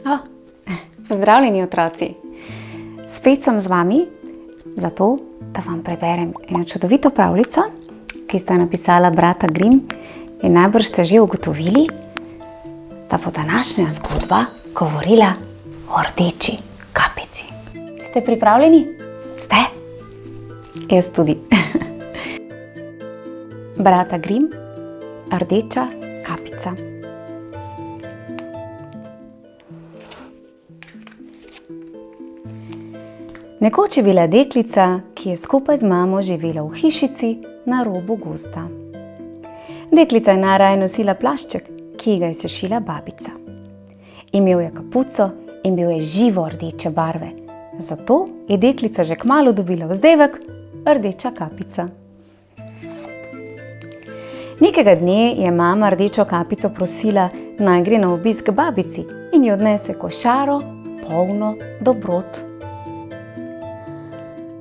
Oh, pozdravljeni otroci. Spet sem z vami, zato da vam preberem eno čudovito pravljico, ki sta napisala brata Grimm, in najbrž ste že ugotovili, da bo današnja zgodba govorila o rdeči kapici. Ste pripravljeni? Ste? Jaz tudi. Brata Grimm, rdeča kapica. Nekoč je bila deklica, ki je skupaj z mamo živela v hišici na robu gozda. Deklica je najraje nosila plašček, ki ga je sešila babica. Imel je kapuco in bil je živo rdeče barve. Zato je deklica že kmalu dobila vzdevek rdeča kapica. Nekega dne je mama rdečo kapico prosila, naj gre na obisk babici in ji odnese košaro, polno dobrot.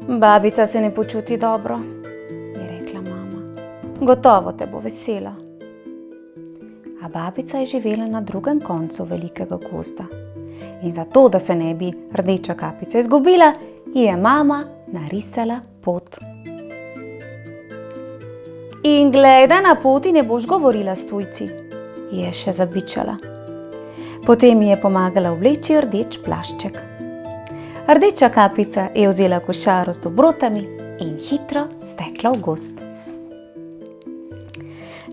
Babica se ne počuti dobro, je rekla mama. Gotovo te bo vesela. A babica je živela na drugem koncu velikega gozda. In zato, da se ne bi rdeča kapica izgubila, ji je mama narisala pot. In glej, da na poti ne boš govorila s tujci, je še zabičala. Potem ji je pomagala obleči rdeč plašček. Rdeča kapica je vzela košaro z dobrotami in hitro stekla v gozd.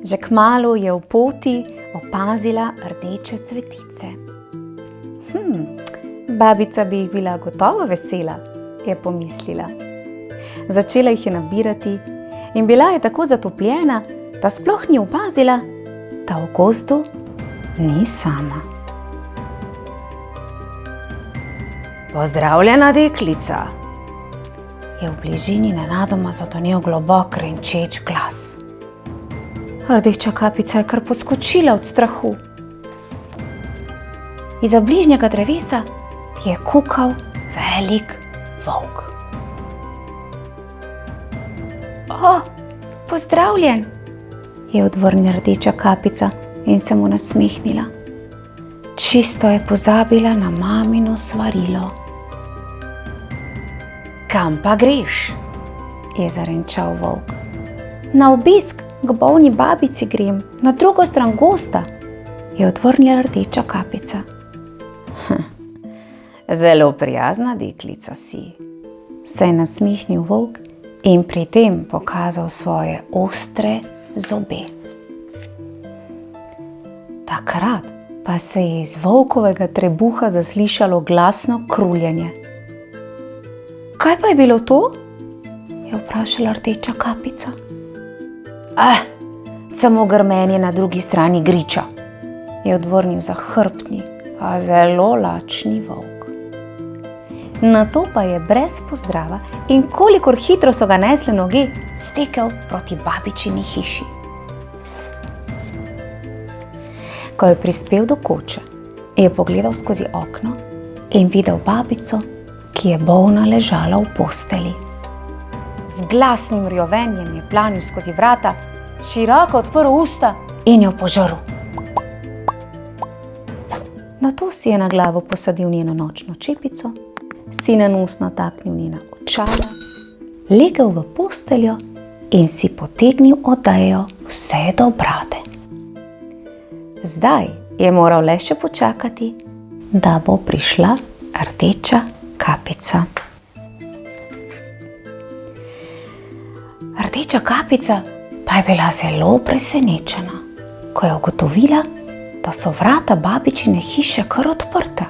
Že kmalu je v poti opazila rdeče cvetice. Babica bi jih bila gotovo vesela, je pomislila. Začela jih je nabirati in bila je tako zatopljena, da sploh ni opazila, da v gozdu ni sama. Pozdravljena, deklica, je v bližini nenadoma zadonel globok renčeč glas. Rdeča kapica je kar poskočila od strahu. Izza bližnjega drevesa je kukal velik volk. O, pozdravljen, je odvrnila rdeča kapica in se mu nasmehnila. Čisto je pozabila na mamino svarilo. Kam pa greš? Je zarenčal volk. Na obisk k bolni babici grem, na drugo stran gozda, je odvrnila rdeča kapica. Zelo prijazna deklica si, se je nasmehnil volk in pri tem pokazal svoje ostre zobe. Takrat pa se je iz volkovega trebuha zaslišalo glasno kruljenje. Kaj pa je bilo to? Je vprašala rdeča kapica. Samo grmenje na drugi strani griča, je odvrnil zahrbtni, a zelo lačni volk. Nato pa je brez pozdrava in kolikor hitro so ga nesle noge, stekel proti babičini hiši. Ko je prispel do koče, je pogledal skozi okno in videl babico, ki je bolna ležala v posteli. Z glasnim rjovenjem je planil skozi vrata, široko odprl usta in jo požrl. Nato si je na glavo posadil njeno nočno čepico, si na nos nataknil njena očala, legel v posteljo in si potegnil odejo vse do brade. Zdaj je moral le še počakati, da bo prišla rdeča kapica. Rdeča kapica pa je bila zelo presenečena, ko je ugotovila, da so vrata babičine hiše kar odprta.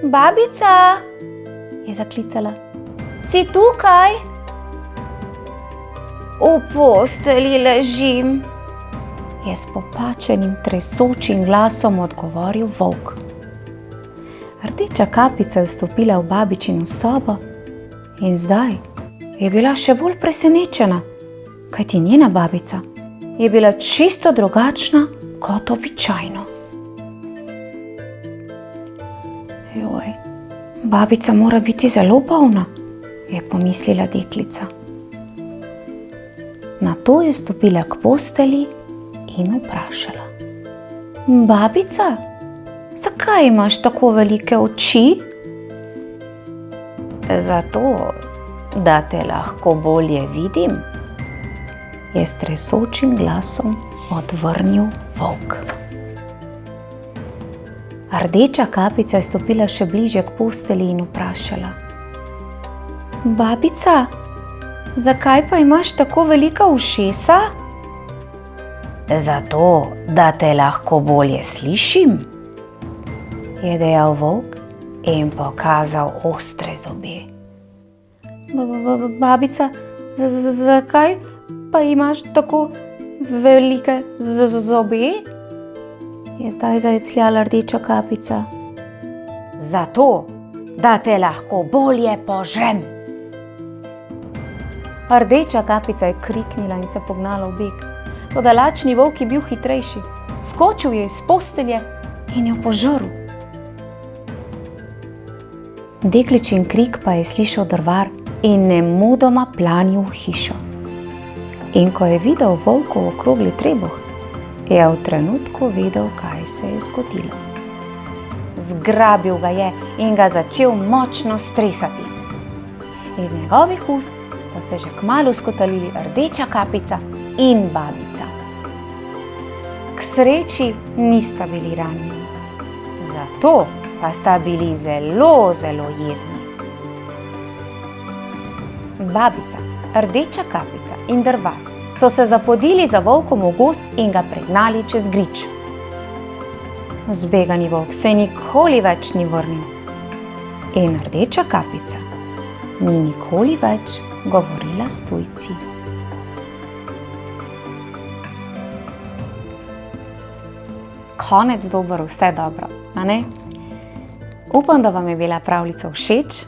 Babica, je zaklicala, si tukaj? V postelji ležim, je s popačenim tresočim glasom odgovoril volk. Rdeča kapica je vstopila v babičino sobo in zdaj je bila še bolj presenečena, kajti njena babica je bila čisto drugačna kot običajno. Joj, babica mora biti zelo bolna, je pomislila deklica. Nato je stopila k postelji in vprašala. Babica, zakaj imaš tako velike oči? Zato, da te lahko bolje vidim, je s tresočim glasom odvrnil volk. Rdeča kapica je stopila še bližje k postelji in vprašala: Babica, zakaj pa imaš tako velika ušesa? Zato, da te lahko bolje slišim, je dejal volk in pokazal ostre zobe. Babica, zakaj pa imaš tako velike zobe? Je zdaj zajecljala rdeča kapica. Zato, da te lahko bolje požrem. Rdeča kapica je kriknila in se pognala v beg. Toda lačni volk je bil hitrejši. Skočil je iz postelje in jo požrl. Dekličin krik pa je slišal drvar in nemudoma planil v hišo. In ko je videl volkov okrogli trebuh, je v trenutku vedel, kaj se je zgodilo. Zgrabil ga je in ga začel močno stresati. Iz njegovih ust sta se že kmalu skotalili rdeča kapica in babica. K sreči nista bili ranjeni, zato pa sta bili zelo, zelo jezni. Babica, rdeča kapica in drvar so se zapodili za volkom v gozd in ga pregnali čez grič. Zbegani volk se nikoli več ni vrnil in rdeča kapica ni nikoli več govorila s tujci. Konec dober, vse dobro, a ne? Upam, da vam je bila pravljica všeč.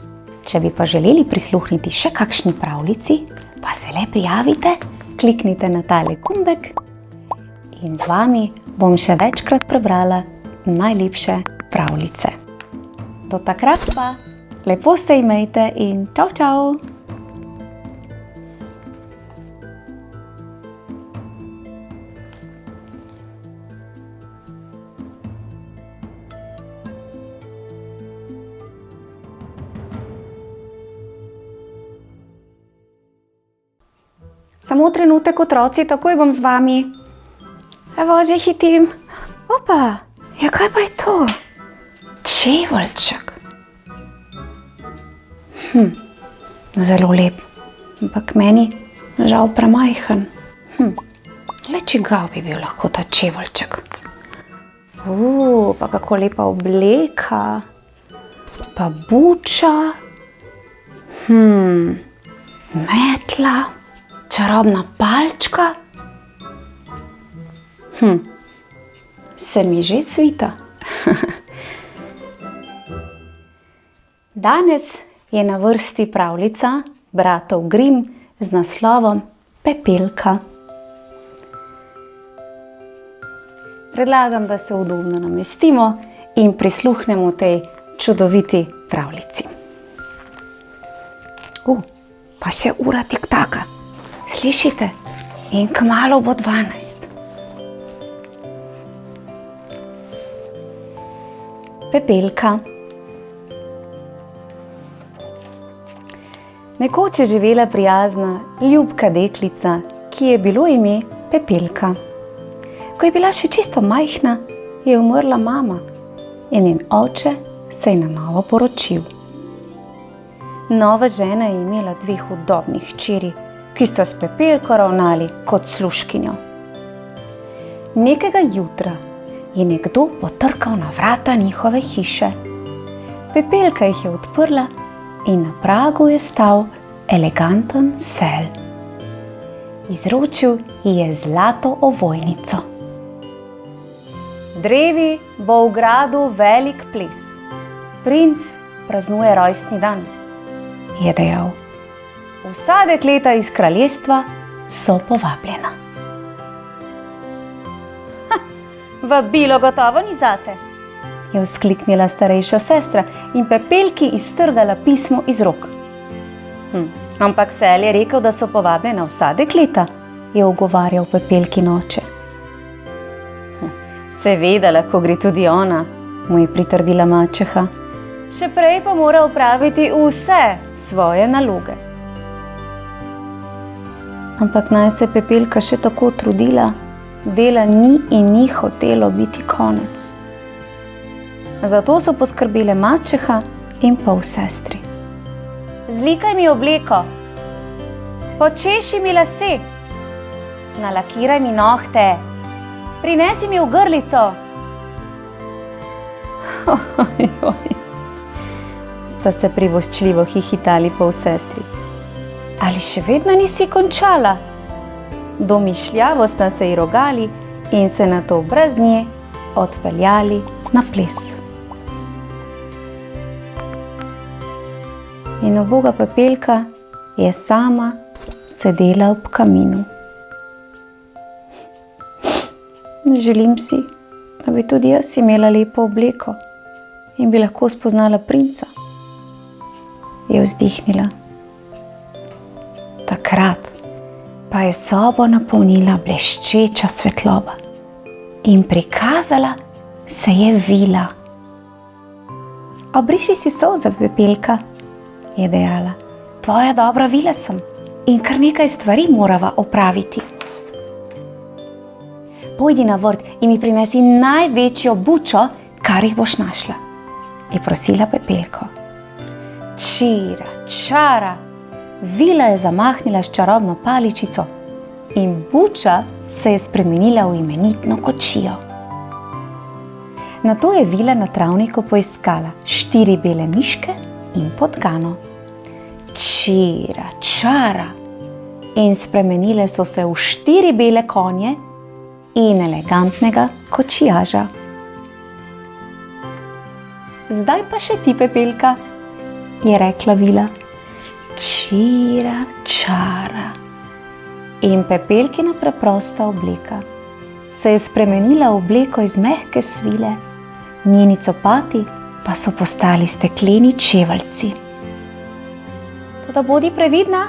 Če bi pa želeli prisluhniti še kakšni pravljici, pa se le prijavite, kliknite na tale gumbek in z vami bom še večkrat prebrala najlepše pravljice. Do takrat pa lepo se imejte in čau, čau! Samo trenutek, otroci, takoj bom z vami. Evo, že hitim. Opa, ja kaj pa je to? Čeveljček. Zelo lep, ampak meni žal premajhen. Le čigav bi bil lahko ta čeveljček. Pa kako lepa obleka, pa buča, metla, čarobna palčka. Se mi že svita. Danes je na vrsti pravljica bratov Grimm z naslovom Pepelka. Predlagam, da se udobno namestimo in prisluhnemo tej čudoviti pravljici. Pa še ura tiktaka. Slišite? In kmalu bo 12. Pepelka. Nekoč je živela prijazna, ljubka deklica, ki je bilo ime Pepelka. Ko je bila še čisto majhna, je umrla mama in njen oče se je na novo poročil. Nova žena je imela 2 udobnih hčeri, ki sta s Pepelko ravnali kot služkinjo. Nekega jutra je nekdo potrkal na vrata njihove hiše. Pepelka jih je odprla in na pragu je stal eleganten sel. Izročil ji je zlato ovojnico. Drevi bo v gradu velik ples. Princ praznuje rojstni dan, je dejal. Vsa dekleta iz kraljestva so povabljena. Vabilo gotovo ni zate, je vzkliknila starejša sestra in Pepelki iztrgala pismo iz rok. Ampak sel je rekel, da so povabljena vsa dekleta, je ugovarjal Pepelkin oče. Seveda lahko gre tudi ona, mu je pritrdila mačeha. Še prej pa mora opraviti vse svoje naloge. Ampak naj se Pepelka še tako trudila, dela ni in ni hotelo biti konec. Zato so poskrbele mačeha in polsestri. Zlikaj mi obleko, počeši mi lase, nalakiraj mi nohte, prinesi mi ogrlico. Sta se privoščljivo hihitali polsestri. Ali še vedno nisi končala? Domišljavo sta se ji rogali in se nato brez nje odpeljali na ples. In uboga Pepelka je sama sedela ob kaminu. Želim si, da bi tudi jaz imela lepo obleko in bi lahko spoznala princa, je vzdihnila. Takrat pa je sobo napolnila bleščeča svetloba in prikazala se je vila. Obriši si solze, Pepelka, je dejala. Tvoja dobra vila sem in kar nekaj stvari morava opraviti. Pojdi na vrt in mi prinesi največjo bučo, kar jih boš našla, je prosila Pepelko. Čira, čara, vila je zamahnila s čarobno paličico in buča se je spremenila v imenitno kočijo. Nato je vila na travniku poiskala 4 bele miške in podgano. Čira, čara, in spremenile so se v 4 bele konje in elegantnega kočijaža. Zdaj pa še ti, Pepelka, je rekla vila. Čira, čara. In Pepelkina preprosta obleka se je spremenila v obleko iz mehke svile, njeni copati pa so postali stekleni čeveljci. Toda bodi previdna,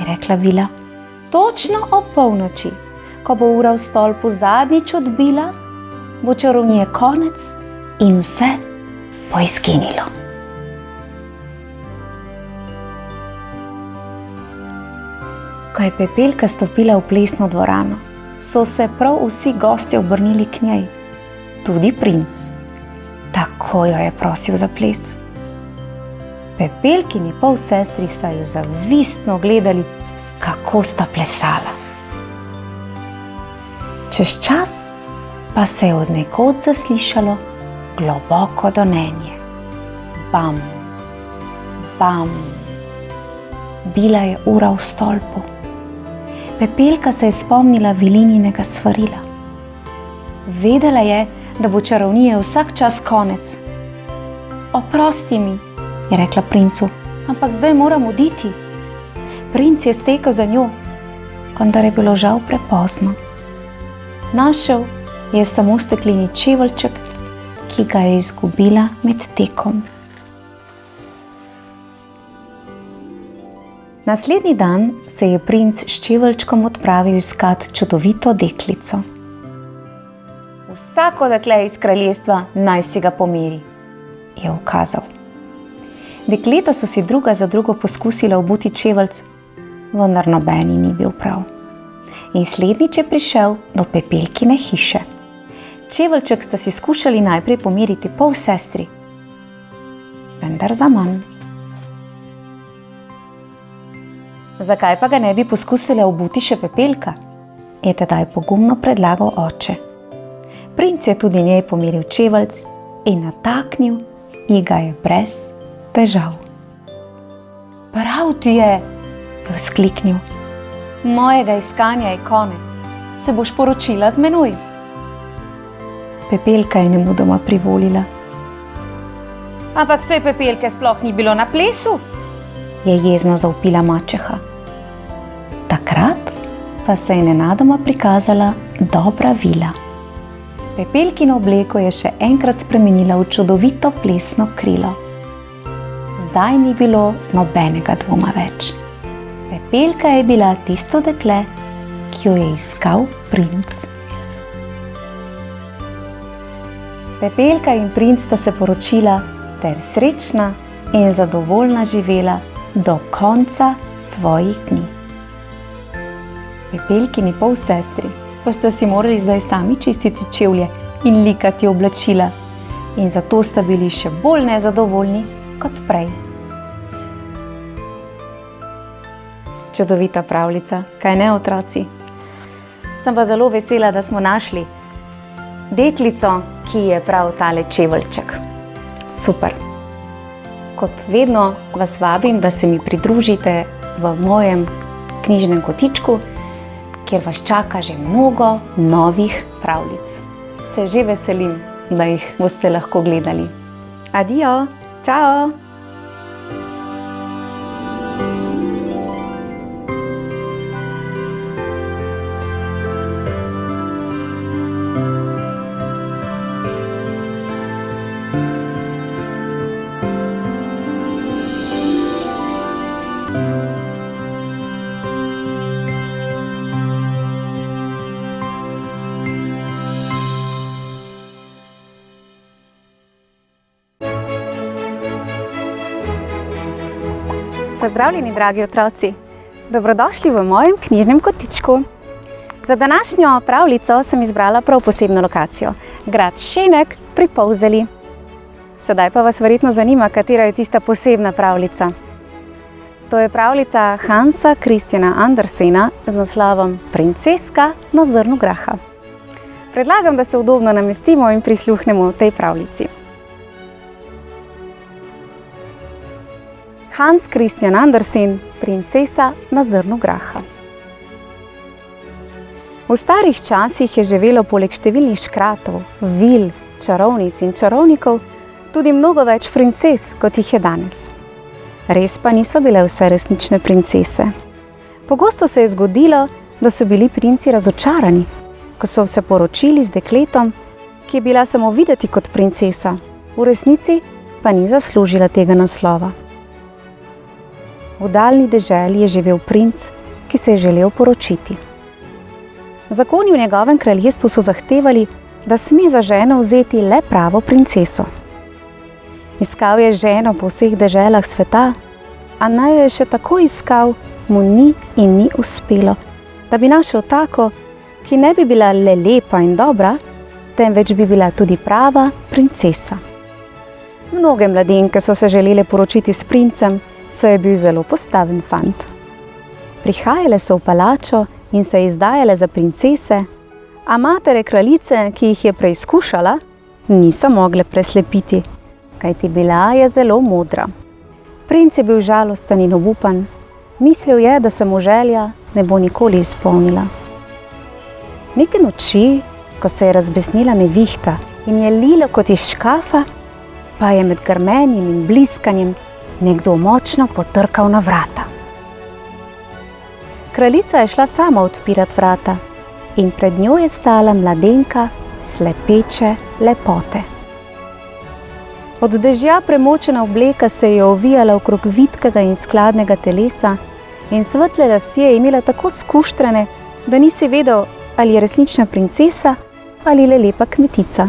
je rekla vila. Točno ob polnoči, ko bo ura v stolpu zadnjič odbila, bo čarovnije konec in vse bo izginilo. Ko je Pepelka stopila v plesno dvorano, so se prav vsi gostje obrnili k njej, tudi princ. Tako jo je prosil za ples. Pepelkini polsestri sta jo zavistno gledali, kako sta plesala. Čez čas pa se je od nekod zaslišalo globoko donenje. Bam, bam. Bila je ura v stolpu. Pepelka se je spomnila vilinjinega svarila. Vedela je, da bo čarovnije vsak čas konec. Oprosti mi, je rekla princu, ampak zdaj moram oditi. Princ je stekel za njo, vendar je bilo žal prepozno. Našel je samo stekleni čeveljček, ki ga je izgubila med tekom. Naslednji dan se je princ s čeveljčkom odpravil iskat čudovito deklico. Vsako dekle iz kraljestva naj si ga pomeri, je ukazal. Dekleta so si druga za drugo poskusila obuti čeveljc, vendar nobeni ni bil prav. In slednjič je prišel do Pepelkine hiše. Čeveljček sta si skušali najprej pomeriti polsestri, vendar zaman. Zakaj pa ga ne bi poskusila obuti še Pepelka, je tedaj pogumno predlagal oče. Princ je tudi njej pomeril čeveljc in nataknil ji ga je brez težav. Prav ti je vzkliknil. Mojega iskanja je konec. Se boš poročila z menoj? Pepelka je nemudoma privolila. Ampak saj Pepelke sploh ni bilo na plesu, je jezno zavpila mačeha. Takrat pa se je nenadoma prikazala dobra vila. Pepelkino obleko je še enkrat spremenila v čudovito plesno krilo. Zdaj ni bilo nobenega dvoma več. Pepelka je bila tisto dekle, ki jo je iskal princ. Pepelka in princ sta se poročila ter srečna in zadovoljna živela do konca svojih dni. Pepelkini polsestri pa sta si morali zdaj sami čistiti čevlje in likati oblačila in zato sta bili še bolj nezadovoljni kot prej. Čudovita pravljica, kaj ne, otroci? Sem pa zelo vesela, da smo našli deklico, ki je prav tale čeveljček. Super! Kot vedno vas vabim, da se mi pridružite v mojem knjižnem kotičku, kjer vas čaka že mnogo novih pravljic. Se že veselim, da jih boste lahko gledali. Adijo! Čao! Pozdravljeni, dragi otroci! Dobrodošli v mojem knjižnem kotičku. Za današnjo pravljico sem izbrala prav posebno lokacijo, grad Šenek pri Polzeli. Sedaj pa vas verjetno zanima, katera je tista posebna pravljica. To je pravljica Hansa Christiana Andersena z naslovom Princeska na zrnu graha. Predlagam, da se udobno namestimo in prisluhnemo tej pravljici. Hans Christian Andersen, Princesa na zrnu graha. V starih časih je živelo poleg številnih škratov, vil, čarovnic in čarovnikov tudi mnogo več princes, kot jih je danes. Res pa niso bile vse resnične princese. Pogosto se je zgodilo, da so bili princi razočarani, ko so se poročili z dekletom, ki je bila samo videti kot princesa, v resnici pa ni zaslužila tega naslova. V daljni deželi je živel princ, ki se je želel poročiti. Zakoni v njegovem kraljestvu so zahtevali, da sme za ženo vzeti le pravo princeso. Iskal je ženo po vseh deželah sveta, a naj jo je še tako iskal, mu ni in ni uspelo, da bi našel tako, ki ne bi bila le lepa in dobra, temveč bi bila tudi prava princesa. Mnoge mladenke so se želele poročiti s princem, saj je bil zelo postaven fant. Prihajale so v palačo in se izdajale za princese, a matere kraljice, ki jih je preizkušala, niso mogle preslepiti, kajti bila je zelo modra. Princ je bil žalosten in obupan, mislil je, da se mu želja ne bo nikoli izpolnila. Neke noči, ko se je razbesnila nevihta in je lilo kot iz škafa, pa je med grmenjem in bliskanjem nekdo močno potrkal na vrata. Kraljica je šla sama odpirat vrata in pred njo je stala mladenka slepeče lepote. Od dežja premočena obleka se je ovijala okrog vitkega in skladnega telesa in svetle lasje je imela tako skuštrane, da nisi vedel, ali je resnična princesa ali le lepa kmetica.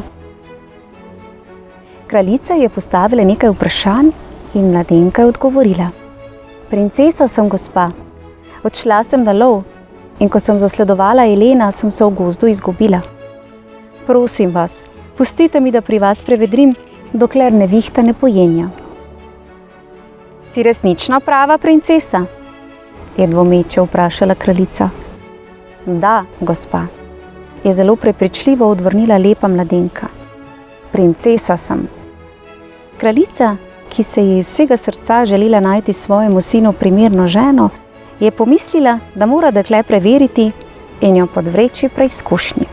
Kraljica je postavila nekaj vprašanj in mladenka je odgovorila: Princesa sem, gospa. Odšla sem na lov in ko sem zasledovala jelena, sem se v gozdu izgubila. Prosim vas, pustite mi, da pri vas prevedrim, dokler nevihta ne pojenja. Si resnično prava princesa? Je dvomeče vprašala kraljica. Da, gospa, je zelo prepričljivo odvrnila lepa mladenka. Princesa sem. Kraljica, ki se je iz vsega srca želela najti svojemu sinu primerno ženo, je pomislila, da mora dekle preveriti in jo podvreči preizkušnji.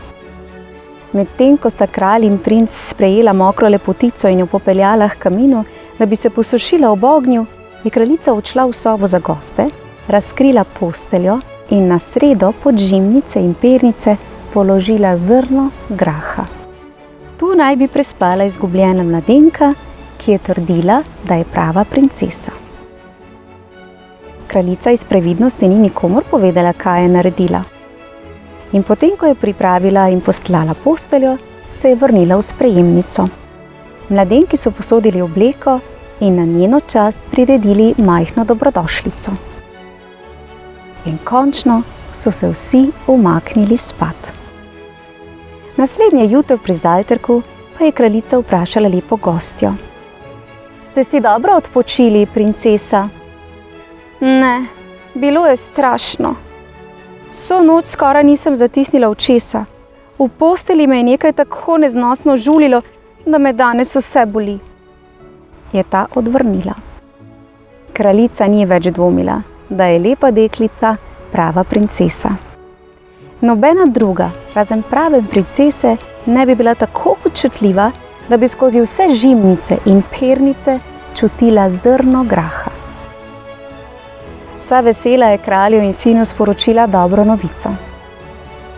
Medtem ko sta kralj in princ sprejela mokro lepotico in jo popeljala h kaminu, da bi se posušila ob ognju, je kraljica odšla v sobo za goste, razkrila posteljo in na sredo pod žimnice in pernice položila zrno graha. Tu naj bi prespala izgubljena mladenka, ki je trdila, da je prava princesa. Kraljica iz previdnosti ni nikomur povedala, kaj je naredila. In potem, ko je pripravila in postlala posteljo, se je vrnila v sprejemnico. Mladenki so posodili obleko in na njeno čast priredili majhno dobrodošlico. In končno so se vsi umaknili spat. Naslednje jutro pri zajtrku pa je kraljica vprašala lepo gostjo. Ste si dobro odpočili, princesa? Ne, bilo je strašno. Vso noč skoraj nisem zatisnila očesa. V postelji me je nekaj tako neznosno žulilo, da me danes vse boli, je ta odvrnila. Kraljica ni več dvomila, da je lepa deklica prava princesa. Nobena druga, razen prave princese, ne bi bila tako občutljiva, da bi skozi vse žimnice in pernice čutila zrno graha. Vsa vesela je kralju in sinu sporočila dobro novico.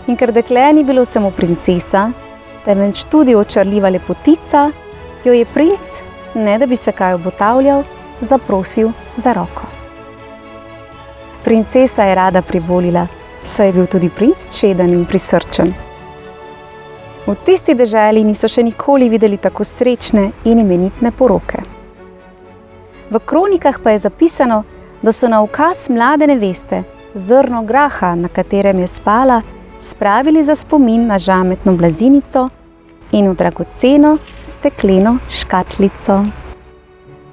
In ker dekle ni bilo samo princesa, temveč tudi očarljiva lepotica, jo je princ, ne da bi se kaj obotavljal, zaprosil za roko. Princesa je rada privolila, saj je bil tudi princ čeden in prisrčen. V tisti deželi niso še nikoli videli tako srečne in imenitne poroke. V kronikah pa je zapisano, da so na ukaz mlade neveste zrno graha, na katerem je spala, spravili za spomin na žametno blazinico in v dragoceno stekleno škatlico.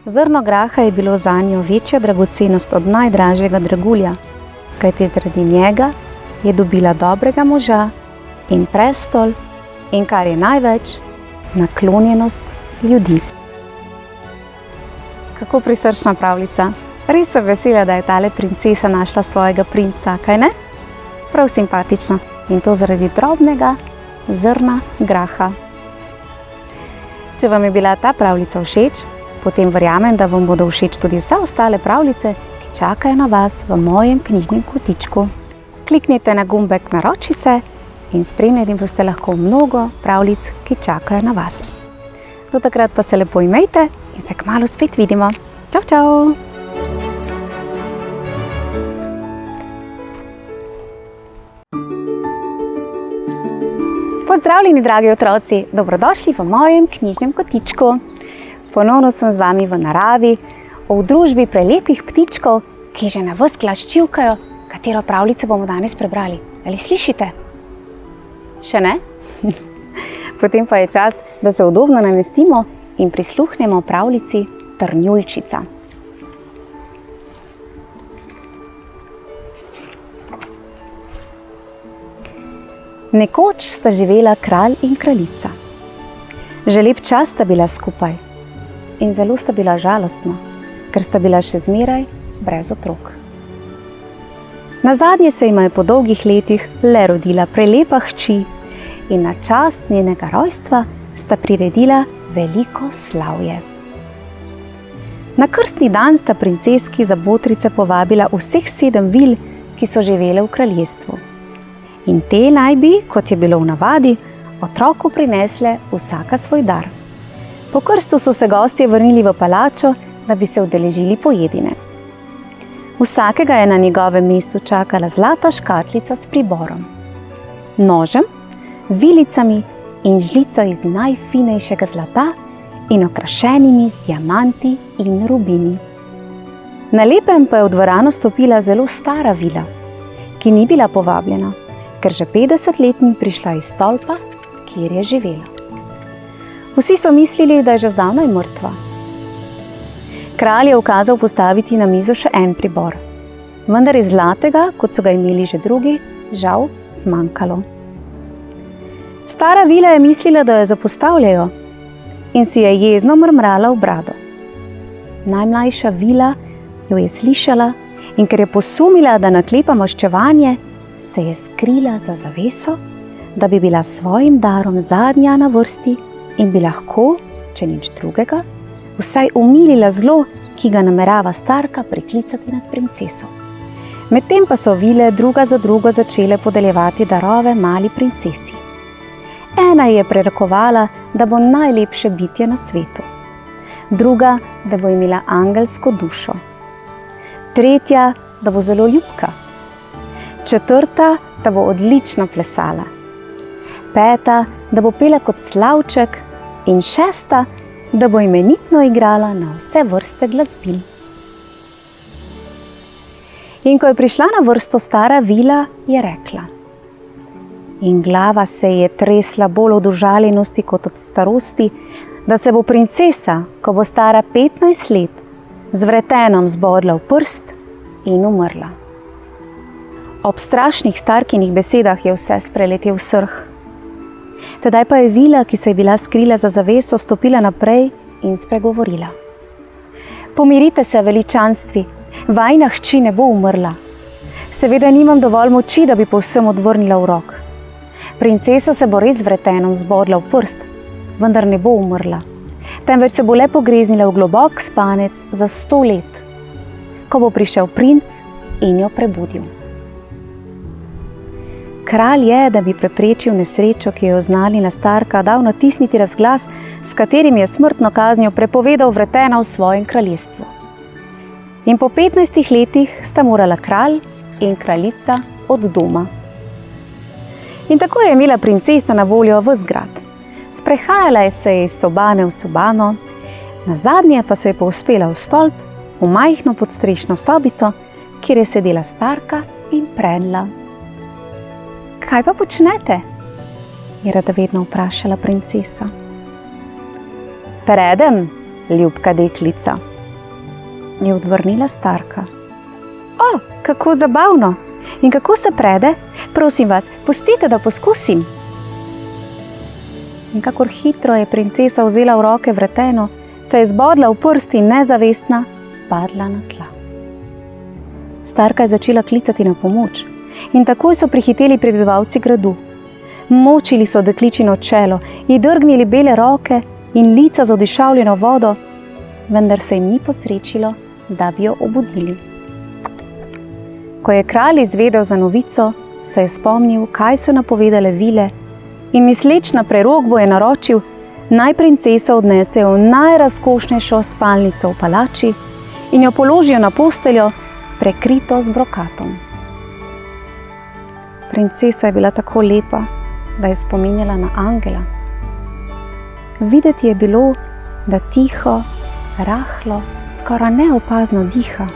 Zrno graha je bilo zanjo večja dragocenost od najdražjega dragulja, kajti zaradi njega je dobila dobrega moža in prestol in, kar je največ, naklonjenost ljudi. Kako prisrčna pravljica. Res sem vesela, da je tale princesa našla svojega princa, kaj ne? Prav simpatično. In to zaradi drobnega zrna graha. Če vam je bila ta pravljica všeč, potem verjamem, da vam bodo všeč tudi vse ostale pravljice, ki čakajo na vas v mojem knjižnem kotičku. Kliknite na gumbek Naroči se in spremljati boste lahko mnogo pravljic, ki čakajo na vas. Do takrat pa se lepo imejte in se kmalu spet vidimo. Čau, čau! Pozdravljeni, dragi otroci! Dobrodošli v mojem knjižnem kotičku. Ponovno sem z vami v naravi, v družbi prelepih ptičkov, ki že na ves glas čivkajo, katero pravljico bomo danes prebrali. Ali slišite? Še ne? Potem pa je čas, da se udobno namestimo in prisluhnemo pravljici Trnjuljčica. Nekoč sta živela kralj in kraljica. Že lep čas sta bila skupaj in zelo sta bila žalostna, ker sta bila še zmeraj brez otrok. Nazadnje se jima je po dolgih letih le rodila prelepa hči in na čast njenega rojstva sta priredila veliko slavje. Na krstni dan sta princeski za botrice povabila vseh 7 vil, ki so živele v kraljestvu. In te naj bi, kot je bilo v navadi, otroku prinesle vsaka svoj dar. Po krstu so se gostje vrnili v palačo, da bi se udeležili pojedine. Vsakega je na njegovem mestu čakala zlata škatlica s priborom, nožem, vilicami in žlico iz najfinejšega zlata in okrašenimi z diamanti in rubini. Na lepem pa je v dvorano stopila zelo stara vila, ki ni bila povabljena, ker že 50 let ni prišla iz stolpa, kjer je živela. Vsi so mislili, da je že zdavnaj mrtva. Kralj je ukazal postaviti na mizo še en pribor, vendar je zlatega, kot so ga imeli že drugi, žal zmanjkalo. Stara vila je mislila, da jo zapostavljajo in si je jezno mrmrala v brado. Najmlajša vila jo je slišala in ker je posumila, da naklepa maščevanje, se je skrila za zaveso, da bi bila s svojim darom zadnja na vrsti in bi lahko, če nič drugega, vsaj umilila zlo, ki ga namerava starka priklicati nad princeso. Medtem pa so vile druga za drugo začele podeljevati darove mali princesi. Ena je prerekovala, da bo najlepše bitje na svetu, druga, da bo imela angelsko dušo, tretja, da bo zelo ljubka, četrta, da bo odlično plesala, peta, da bo pela kot slavček, in 6., da bo imenitno igrala na vse vrste glasbil. In ko je prišla na vrsto stara vila, je rekla: in glava se je tresla bolj od užaljenosti kot od starosti, da se bo princesa, ko bo stara 15 let, z vretenom zbodla v prst in umrla. Ob strašnih starkinih besedah je vse spreletel srh. Tedaj pa je vila, ki se je bila skrila za zaveso, stopila naprej in spregovorila: pomirite se, veličanstvi, vajina hči ne bo umrla. Seveda nimam dovolj moči, da bi povsem odvrnila urok. Princesa se bo res z vretenom zbodla v prst, vendar ne bo umrla, temveč se bo le pogreznila v globok spanec za 100 let, ko bo prišel princ in jo prebudil. Kralj je, da bi preprečil nesrečo, ki jo je oznanila starka, dal natisniti razglas, s katerim je smrtno kaznijo prepovedal vretena v svojem kraljestvu. In po 15 letih sta morala kralj in kraljica od doma. In tako je imela princesa na voljo ves grad. Sprehajala se je iz sobane v sobano, nazadnje pa se je povzpela v stolp, v majhno podstrešno sobico, kjer je sedela starka in predla. Kaj pa počnete? Je radovedno vprašala princesa. Predem, ljubka deklica, je odvrnila starka. O, kako zabavno! In kako se prede? Prosim vas, pustite, da poskusim. In kakor hitro je princesa vzela v roke vreteno, se je zbodla v prst in nezavestna padla na tla. Starka je začela klicati na pomoč in takoj so prihiteli prebivalci gradu. Močili so dekličino čelo, ji drgnili bele roke in lica z odišavljeno vodo, vendar se jim ni posrečilo, da bi jo obudili. Ko je kralj izvedel za novico, se je spomnil, kaj so napovedale vile, in misleč na prerokbo je naročil, naj princeso odnesejo v najrazkošnejšo spalnico v palači in jo položijo na posteljo, prekrito z brokatom. Princesa je bila tako lepa, da je spominjala na angela. Videti je bilo, da tiho, rahlo, skoraj neopazno diha.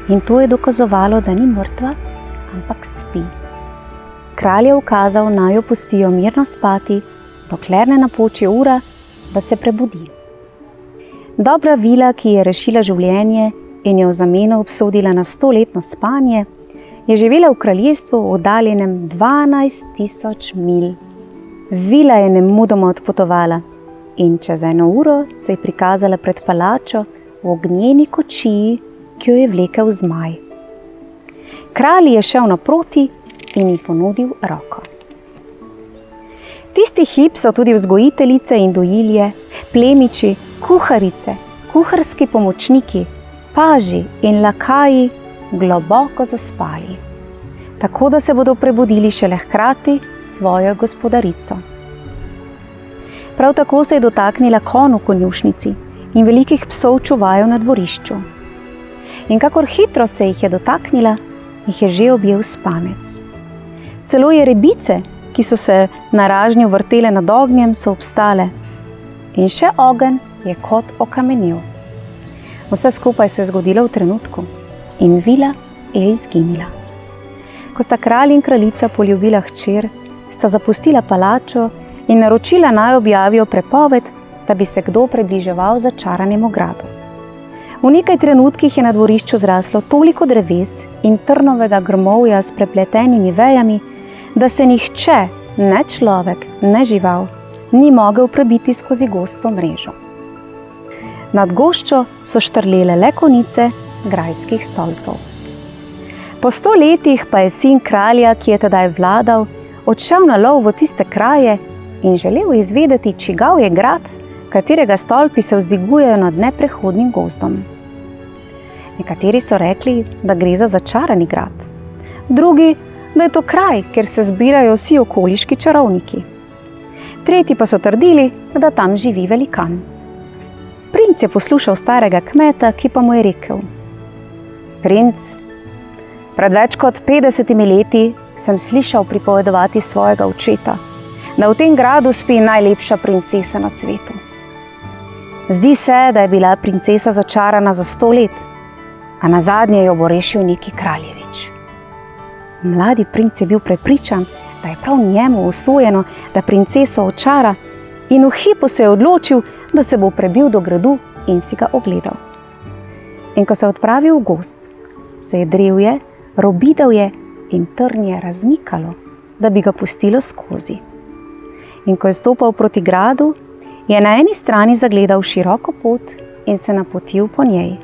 In to je dokazovalo, da ni mrtva, ampak spi. Kralj je ukazal, naj jo pustijo mirno spati, dokler ne napoči ura, da se prebudi. Dobra vila, ki je rešila življenje in jo v zameno obsodila na 100-letno spanje, je živela v kraljestvu oddaljenem 12.000 milj. Vila je nemudoma odpotovala in čez 1 uro se je prikazala pred palačo v ognjeni kočiji, ki jo je vlekel zmaj. Kralj je šel naproti in ji ponudil roko. Tisti hip so tudi vzgojiteljice in dojilje, plemiči, kuharice, kuharski pomočniki, paži in lakaji globoko zaspali, tako da se bodo prebudili šele hkrati s svojo gospodarico. Prav tako se je dotaknila konj v konjušnici in velikih psov čuvajev na dvorišču. In kakor hitro se jih je dotaknila, jih je že objel spanec. Celo je ribice, ki so se na ražnju vrtele nad ognjem, so obstale. In še ogenj je kot okamenel. Vse skupaj se je zgodilo v trenutku in vila je izginila. Ko sta kralj in kraljica poljubila hčer, sta zapustila palačo in naročila, naj objavijo prepoved, da bi se kdo približeval začaranemu gradu. V nekaj trenutkih je na dvorišču zraslo toliko dreves in trnovega grmovja s prepletenimi vejami, da se nihče, ne človek, ne žival, ni mogel prebiti skozi gosto mrežo. Nad goščo so štrlele le konice grajskih stolpov. Po 100 letih pa je sin kralja, ki je tedaj vladal, odšel na lov v tiste kraje in želel izvedeti, čigav je grad, katerega stolpi se vzdigujejo nad neprehodnim gozdom. Nekateri so rekli, da gre za začarani grad, drugi, da je to kraj, kjer se zbirajo vsi okoliški čarovniki. Tretji pa so trdili, da tam živi velikan. Princ je poslušal starega kmeta, ki pa mu je rekel: Princ, pred več kot 50 leti sem slišal pripovedovati svojega očeta, da v tem gradu spi najlepša princesa na svetu. Zdi se, da je bila princesa začarana za 100 let, a nazadnje jo bo rešil neki kraljevič. Mladi princ je bil prepričan, da je prav njemu usojeno, da princeso očara, in v hipu se je odločil, da se bo prebil do gradu in si ga ogledal. In ko se je odpravil v gozd, se je drevje, robidovje in trnje razmikalo, da bi ga pustilo skozi. In ko je stopal proti gradu, je na eni strani zagledal široko pot in se napotil po njej.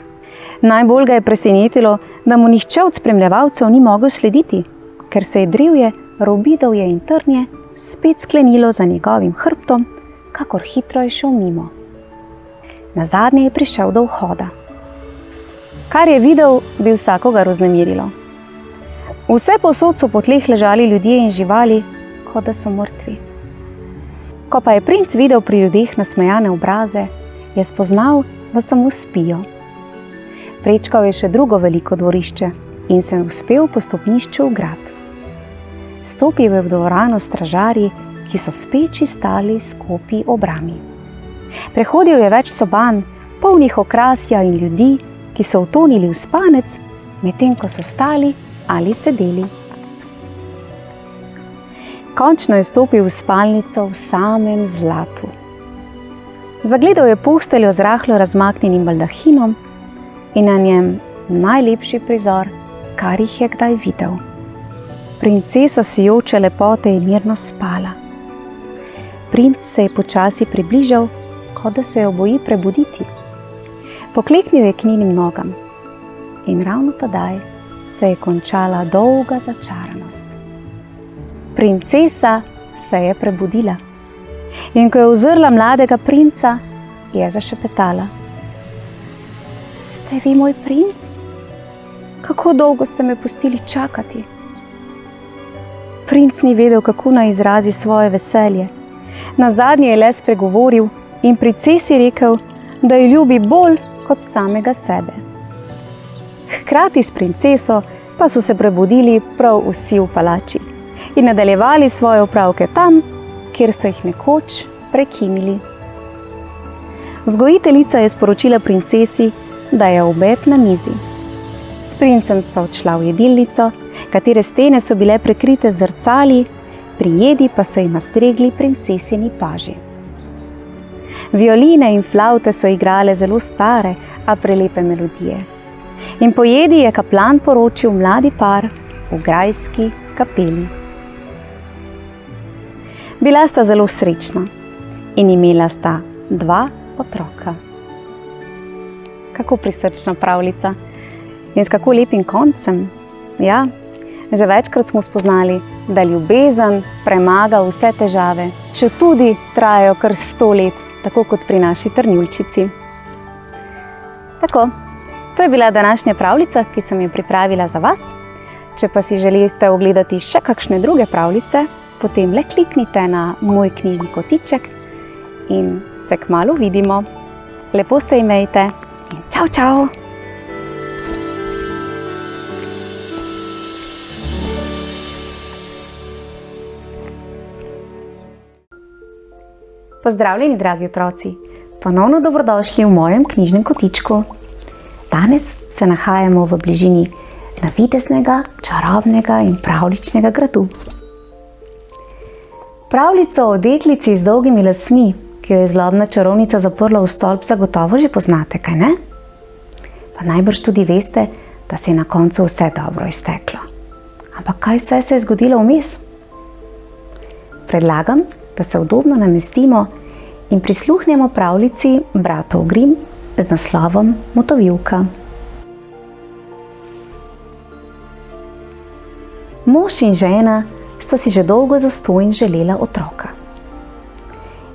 Najbolj ga je presenetilo, da mu nihče od spremljevalcev ni mogel slediti, ker se je drevje, robidovje in trnje spet sklenilo za njegovim hrbtom, kakor hitro je šel mimo. Nazadnje je prišel do vhoda. Kar je videl, bi vsakogar vznemirilo. Vse povsod so po tleh ležali ljudje in živali, kot da so mrtvi. Ko pa je princ videl pri ljudeh nasmejane obraze, je spoznal, da samo spijo. Prečkal je še drugo veliko dvorišče in se uspel po stopnišču v grad. Stopil je v dvorano stražarji, ki so speči stali s kopji obrami. Prehodil je več soban, polnih okrasja in ljudi, ki so utonili v spanec, medtem ko so stali ali sedeli. Končno je stopil v spalnico v samem zlatu. Zagledal je posteljo z rahlo razmaknjenim baldahinom in na njem najlepši prizor, kar jih je kdaj videl. Princesa sijoče lepote je mirno spala. Princ se je počasi približal, kot da se jo boji prebuditi. Pokleknil je k njenim nogam in ravno tedaj se je končala dolga začaranost. Princesa se je prebudila in ko je uzrla mladega princa, je zašepetala: "Ste vi moj princ? Kako dolgo ste me pustili čakati?" Princ ni vedel, kako naj izrazi svoje veselje. Nazadnje je le spregovoril in princesi rekel, da jo ljubi bolj kot samega sebe. Hkrati s princeso pa so se prebudili prav vsi v palači in nadaljevali svoje opravke tam, kjer so jih nekoč prekinili. Vzgojiteljica je sporočila princesi, da je obed na mizi. S princem sta odšla v jedilnico, katere stene so bile prekrite z zrcali, pri jedi pa so jima stregli princesini paži. Violine in flavte so igrale zelo stare, a prelepe melodije. In po jedi je kaplan poročil mladi par v grajski kapeli. Bila sta zelo srečna in imela sta 2 otroka. Kako prisrčna pravljica in s kako lepim koncem. Ja, že večkrat smo spoznali, da ljubezen premaga vse težave, še tudi trajajo kar 100 let, tako kot pri naši Trnulčici. Tako, to je bila današnja pravljica, ki sem jo pripravila za vas. Če pa si želite ogledati še kakšne druge pravljice, potem le kliknite na moj knjižni kotiček in se kmalu vidimo. Lepo se imejte in čau, čau! Pozdravljeni, dragi otroci! Ponovno dobrodošli v mojem knjižnem kotičku. Danes se nahajamo v bližini navideznega, čarobnega in pravljičnega gradu. Pravljico o deklici z dolgimi lasmi, ki jo je zlobna čarovnica zaprla v stolp, zagotovo že poznate, kaj ne? Pa najbrž tudi veste, da se je na koncu vse dobro izteklo. Ampak kaj vse se je zgodilo vmes? Predlagam, da se udobno namestimo in prisluhnemo pravljici bratov Grimm z naslovom Motovilka. Mož in žena sta si že dolgo zastonj želela otroka.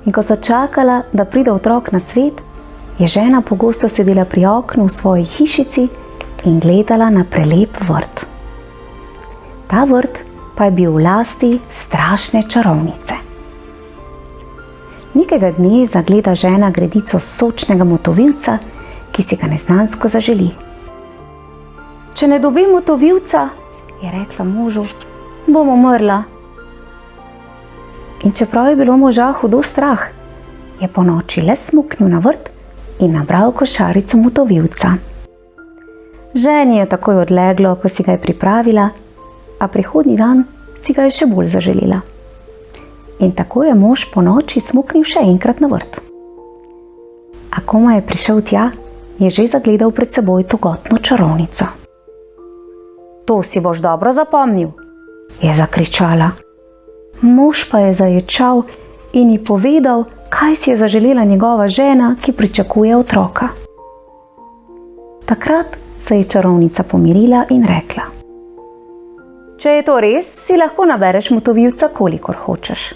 In ko sta čakala, da pride otrok na svet, je žena pogosto sedela pri oknu v svoji hišici in gledala na prelep vrt. Ta vrt pa je bil v lasti strašne čarovnice. Nekega dne zagleda žena gredico sočnega motovilca, ki si ga neznansko zaželi. "Če ne dobim motovilca," je rekla možu, "bom umrla." In čeprav je bilo moža hudo strah, je ponoči le smuknil na vrt in nabral košarico motovilca. Ženi je takoj odleglo, ko si ga je pripravila, a prihodnji dan si ga je še bolj zaželela. In tako je mož ponoči smuknil še enkrat na vrt. A komaj je prišel tja, je že zagledal pred seboj togotno čarovnico. To si boš dobro zapomnil, je zakričala. Mož pa je zaječal in ji povedal, kaj si je zaželela njegova žena, ki pričakuje otroka. Takrat se je čarovnica pomirila in rekla: Če je to res, si lahko nabereš motovilca, kolikor hočeš.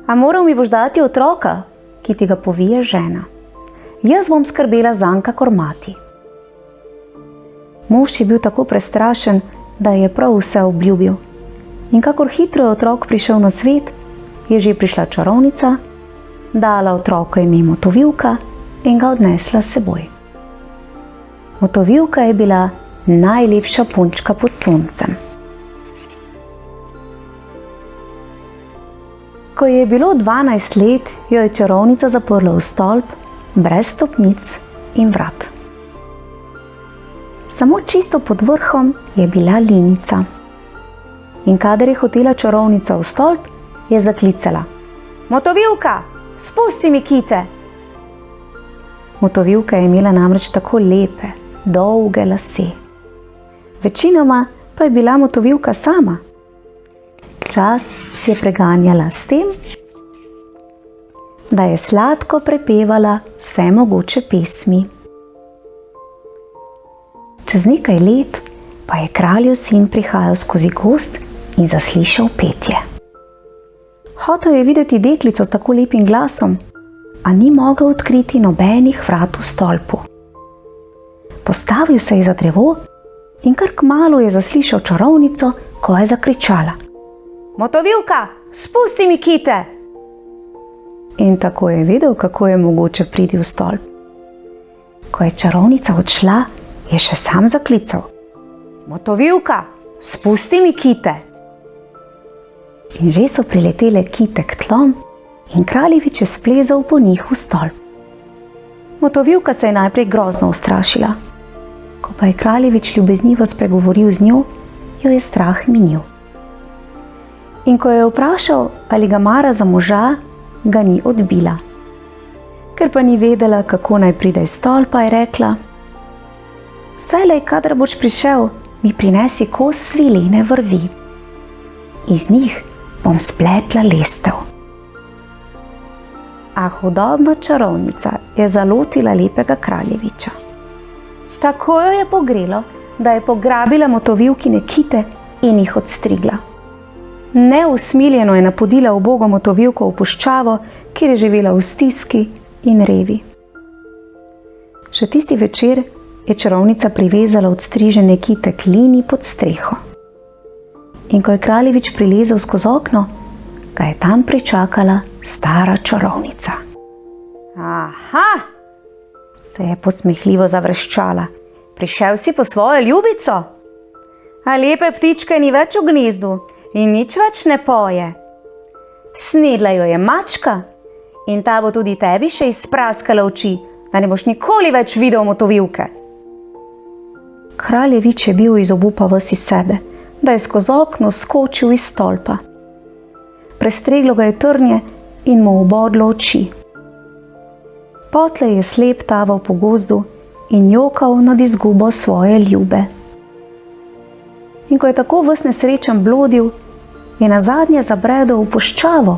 A moral mi boš dati otroka, ki ti ga povije žena. Jaz bom skrbela zanj kakor mati. Mož je bil tako prestrašen, da je prav vse obljubil. In kakor hitro je otrok prišel na svet, je že prišla čarovnica, dala otroku ime Motovilka in ga odnesla s seboj. Motovilka je bila najlepša punčka pod soncem. Ko je bilo 12 let, jo je čarovnica zaprla v stolp, brez stopnic in vrat. Samo čisto pod vrhom je bila linica. In kadar je hotela čarovnica v stolp, je zaklicala: Motovilka, spusti mi kite! Motovilka je imela namreč tako lepe, dolge lase. Večinoma pa je bila Motovilka sama. Čas si je preganjala s tem, da je sladko prepevala vse mogoče pesmi. Čez nekaj let pa je kraljev sin prihajal skozi gozd in zaslišal petje. Hotel je videti deklico s tako lepim glasom, a ni mogel odkriti nobenih vrat v stolpu. Postavil se je za drevo in kar kmalu je zaslišal čarovnico, ko je zakričala: Motovilka, spusti mi kite! In tako je vedel, kako je mogoče priti v stolp. Ko je čarovnica odšla, je še sam zaklical: Motovilka, spusti mi kite! In že so priletele kite k tlom in kraljevič je splezal po njih v stolp. Motovilka se je najprej grozno ustrašila. Ko pa je kraljevič ljubeznivo spregovoril z njo, jo je strah minil. In ko je vprašal, ali ga mara za moža, ga ni odbila. Ker pa ni vedela, kako naj pride iz stolpa, je rekla: Vselej, kadar boš prišel, mi prinesi kos svilene vrvi. Iz njih bom spletla lestev. A hudobna čarovnica je zalotila lepega kraljeviča. Tako jo je pogrelo, da je pograbila Motovilkine kite in jih odstrigla. Neusmiljeno je napodila ubogo Motovilko v puščavo, kjer je živela v stiski in revi. Še tisti večer je čarovnica privezala odstrižene kite k lini pod streho. In ko je kraljevič prilezel skozi okno, ga je tam pričakala stara čarovnica. Aha! Se je posmehljivo zavreščala. Prišel si po svojo ljubico? A lepe ptičke ni več v gnezdu in nič več ne poje. Snedla jo je mačka in ta bo tudi tebi še izpraskala oči, da ne boš nikoli več videl Motovilke. Kraljevič je bil iz obupa ves iz sebe, da je skozi okno skočil iz stolpa. Prestreglo ga je trnje in mu obodlo oči. Potlej je slep taval po gozdu in jokal nad izgubo svoje ljube. In ko je tako ves nesrečen blodil, je nazadnje zabredel v puščavo,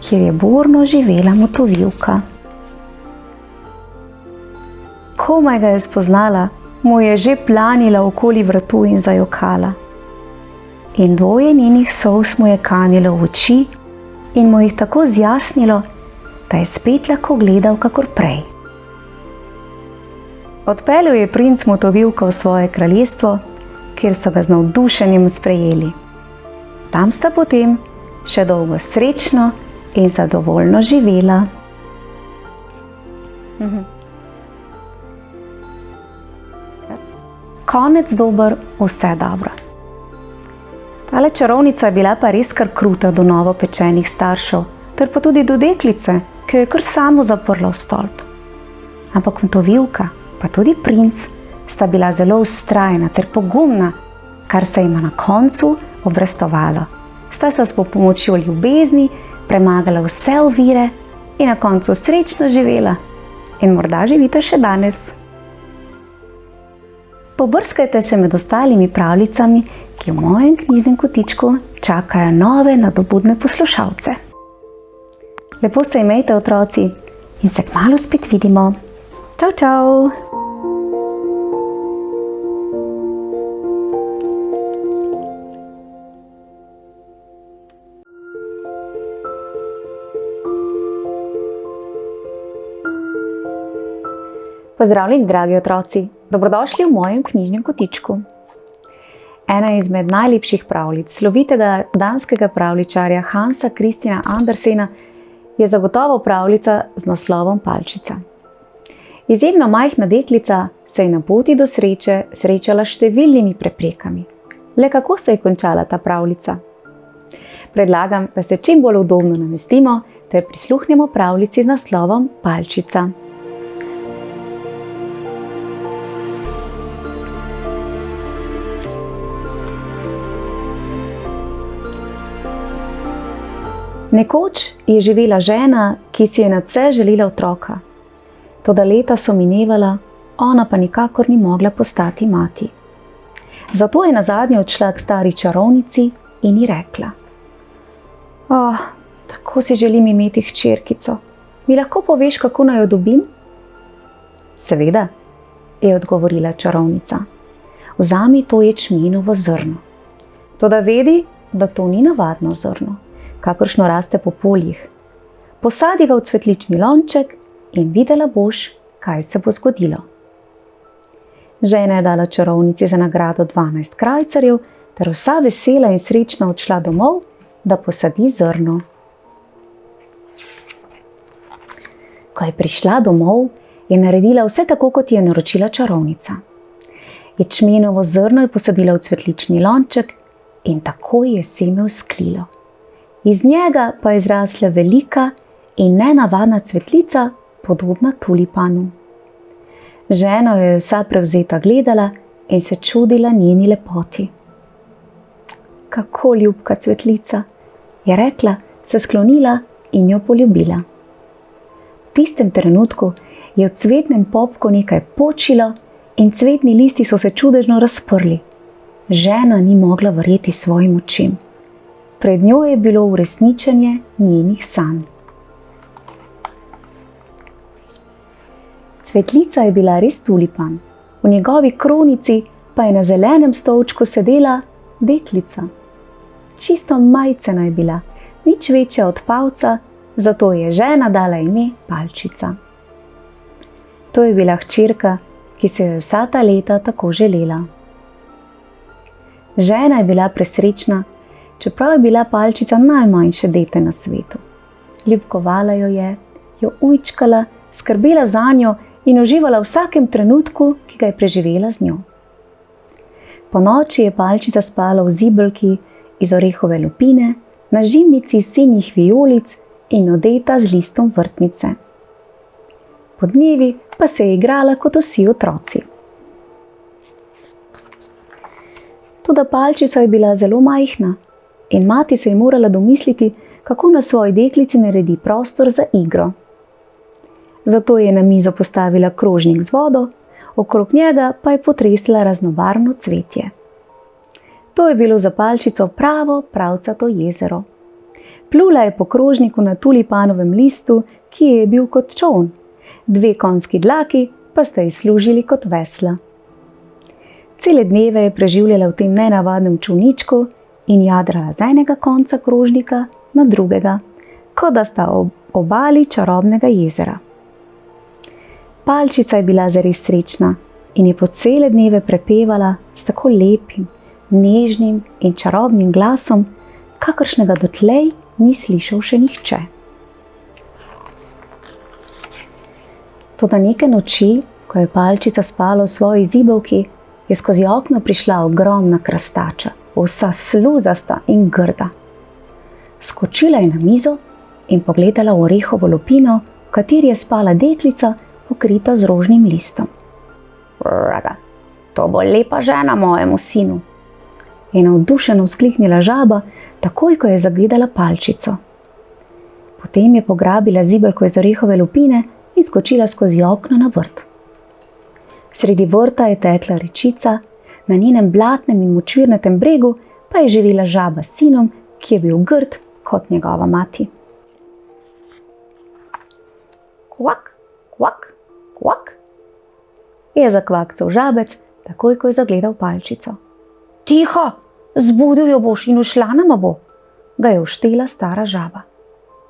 kjer je borno živela Motovilka. Komaj ga je spoznala, mu je že planila okoli vratu in zajokala. In dvoje njenih solz mu je kanilo v oči in mu jih tako zjasnilo, da je spet lahko gledal kakor prej. Odpeljal je princ Motovilko v svoje kraljestvo, kjer so ga z navdušenjem sprejeli. Tam sta potem še dolgo srečno in zadovoljno živela. Konec dober, vse dobro. Tale čarovnica je bila pa res kar kruta do novopečenih staršev, ter pa tudi do deklice, ki jo je kar samo zaprla v stolp. Ampak Motovilka, pa tudi princ, sta bila zelo vztrajna ter pogumna, kar se jima na koncu obrestovalo. Sta se s pomočjo ljubezni premagala vse ovire in na koncu srečno živela. In morda živite še danes. Pobrskajte še med ostalimi pravljicami, ki v mojem knjižnem kotičku čakajo nove nadobudne poslušalce. Lepo se imejte, otroci, in se kmalu spet vidimo. Čau, čau! Pozdravljeni, dragi otroci! Dobrodošli v mojem knjižnem kotičku. Ena izmed najlepših pravljic slovitega danskega pravljičarja Hansa Christiana Andersena je zagotovo pravljica z naslovom Palčica. Izjemno majhna deklica se je na poti do sreče srečala s številnimi preprekami. Le kako se je končala ta pravljica? Predlagam, da se čim bolj udobno namestimo ter prisluhnemo pravljici z naslovom Palčica. Nekoč je živela žena, ki si je nadvse želela otroka. Toda leta so minevala, ona pa nikakor ni mogla postati mati. Zato je nazadnje odšla k stari čarovnici in ji rekla: tako si želim imeti hčerkico. Mi lahko poveš, kako naj jo dobim? Seveda, je odgovorila čarovnica. Vzami to ječmenovo zrno. Toda vedi, da to ni navadno zrno, kakršno raste po poljih. Posadi ga v cvetlični lonček in videla boš, kaj se bo zgodilo. Žena je dala čarovnici za nagrado 12 krajcarjev, ter vsa vesela in srečna odšla domov, da posadi zrno. Ko je prišla domov, je naredila vse tako, kot je naročila čarovnica. Ječmenovo zrno je posadila v cvetlični lonček in takoj je seme vzklilo. Iz njega pa je zrasla velika in nenavadna cvetlica, podobna tulipanu. Žena jo je vsa prevzeta gledala in se čudila njeni lepoti. Kako ljubka cvetlica, je rekla, se sklonila in jo poljubila. V tistem trenutku je v cvetnem popku nekaj počilo in cvetni listi so se čudežno razprli. Žena ni mogla verjeti svojim očem. Pred njo je bilo uresničenje njenih sanj. Cvetlica je bila res tulipan, v njegovi kronici pa je na zelenem stolčku sedela deklica. Čisto majcena je bila, nič večja od pavca, zato je žena dala ime Palčica. To je bila hčerka, ki se jo vsa ta leta tako želela. Žena je bila presrečna, čeprav je bila Palčica najmanjše dete na svetu. Ljubkovala jo je, jo ujčkala, skrbela zanjo in uživala v vsakem trenutku, ki ga je preživela z njo. Ponoči je Palčica spala v zibelki iz orehove lupine, na žimnici iz sinjih vijolic in odeta z listom vrtnice. Podnevi pa se je igrala kot vsi otroci. Toda Palčica je bila zelo majhna in mati se je morala domisliti, kako na svoji deklici naredi prostor za igro. Zato je na mizo postavila krožnik z vodo, okrog njega pa je potresla raznobarvno cvetje. To je bilo za Palčico pravo pravcato jezero. Plula je po krožniku na tulipanovem listu, ki je bil kot čoln. 2 konjski dlaki pa sta ji služili kot vesla. Cele dneve je preživljala v tem nenavadnem čolničku in jadrala z enega konca krožnika na drugega, kot da sta ob obali čarobnega jezera. Palčica je bila zares srečna in je po cele dneve prepevala s tako lepim, nežnim in čarobnim glasom, kakršnega dotlej ni slišal še nihče. Toda neke noči, ko je Palčica spala v svoji zibelki, je skozi okno prišla ogromna krastača, vsa sluzasta in grda. Skočila je na mizo in pogledala v orehovo lupino, v kateri je spala deklica, pokrita z rožnim listom. Vraga, to bo lepa žena mojemu sinu, je navdušeno vzkliknila žaba, takoj ko je zagledala palčico. Potem je pograbila zibelko iz orehove lupine in skočila skozi okno na vrt. Sredi vrta je tekla rečica, na njenem blatnem in močvirnatem bregu pa je živela žaba s sinom, ki je bil grd kot njegova mati. Kvak, kvak, kvak, je zakvakcal žabec, takoj ko je zagledal palčico. Tiho, zbudil jo boš in ušla nama bo, ga je uštela stara žaba.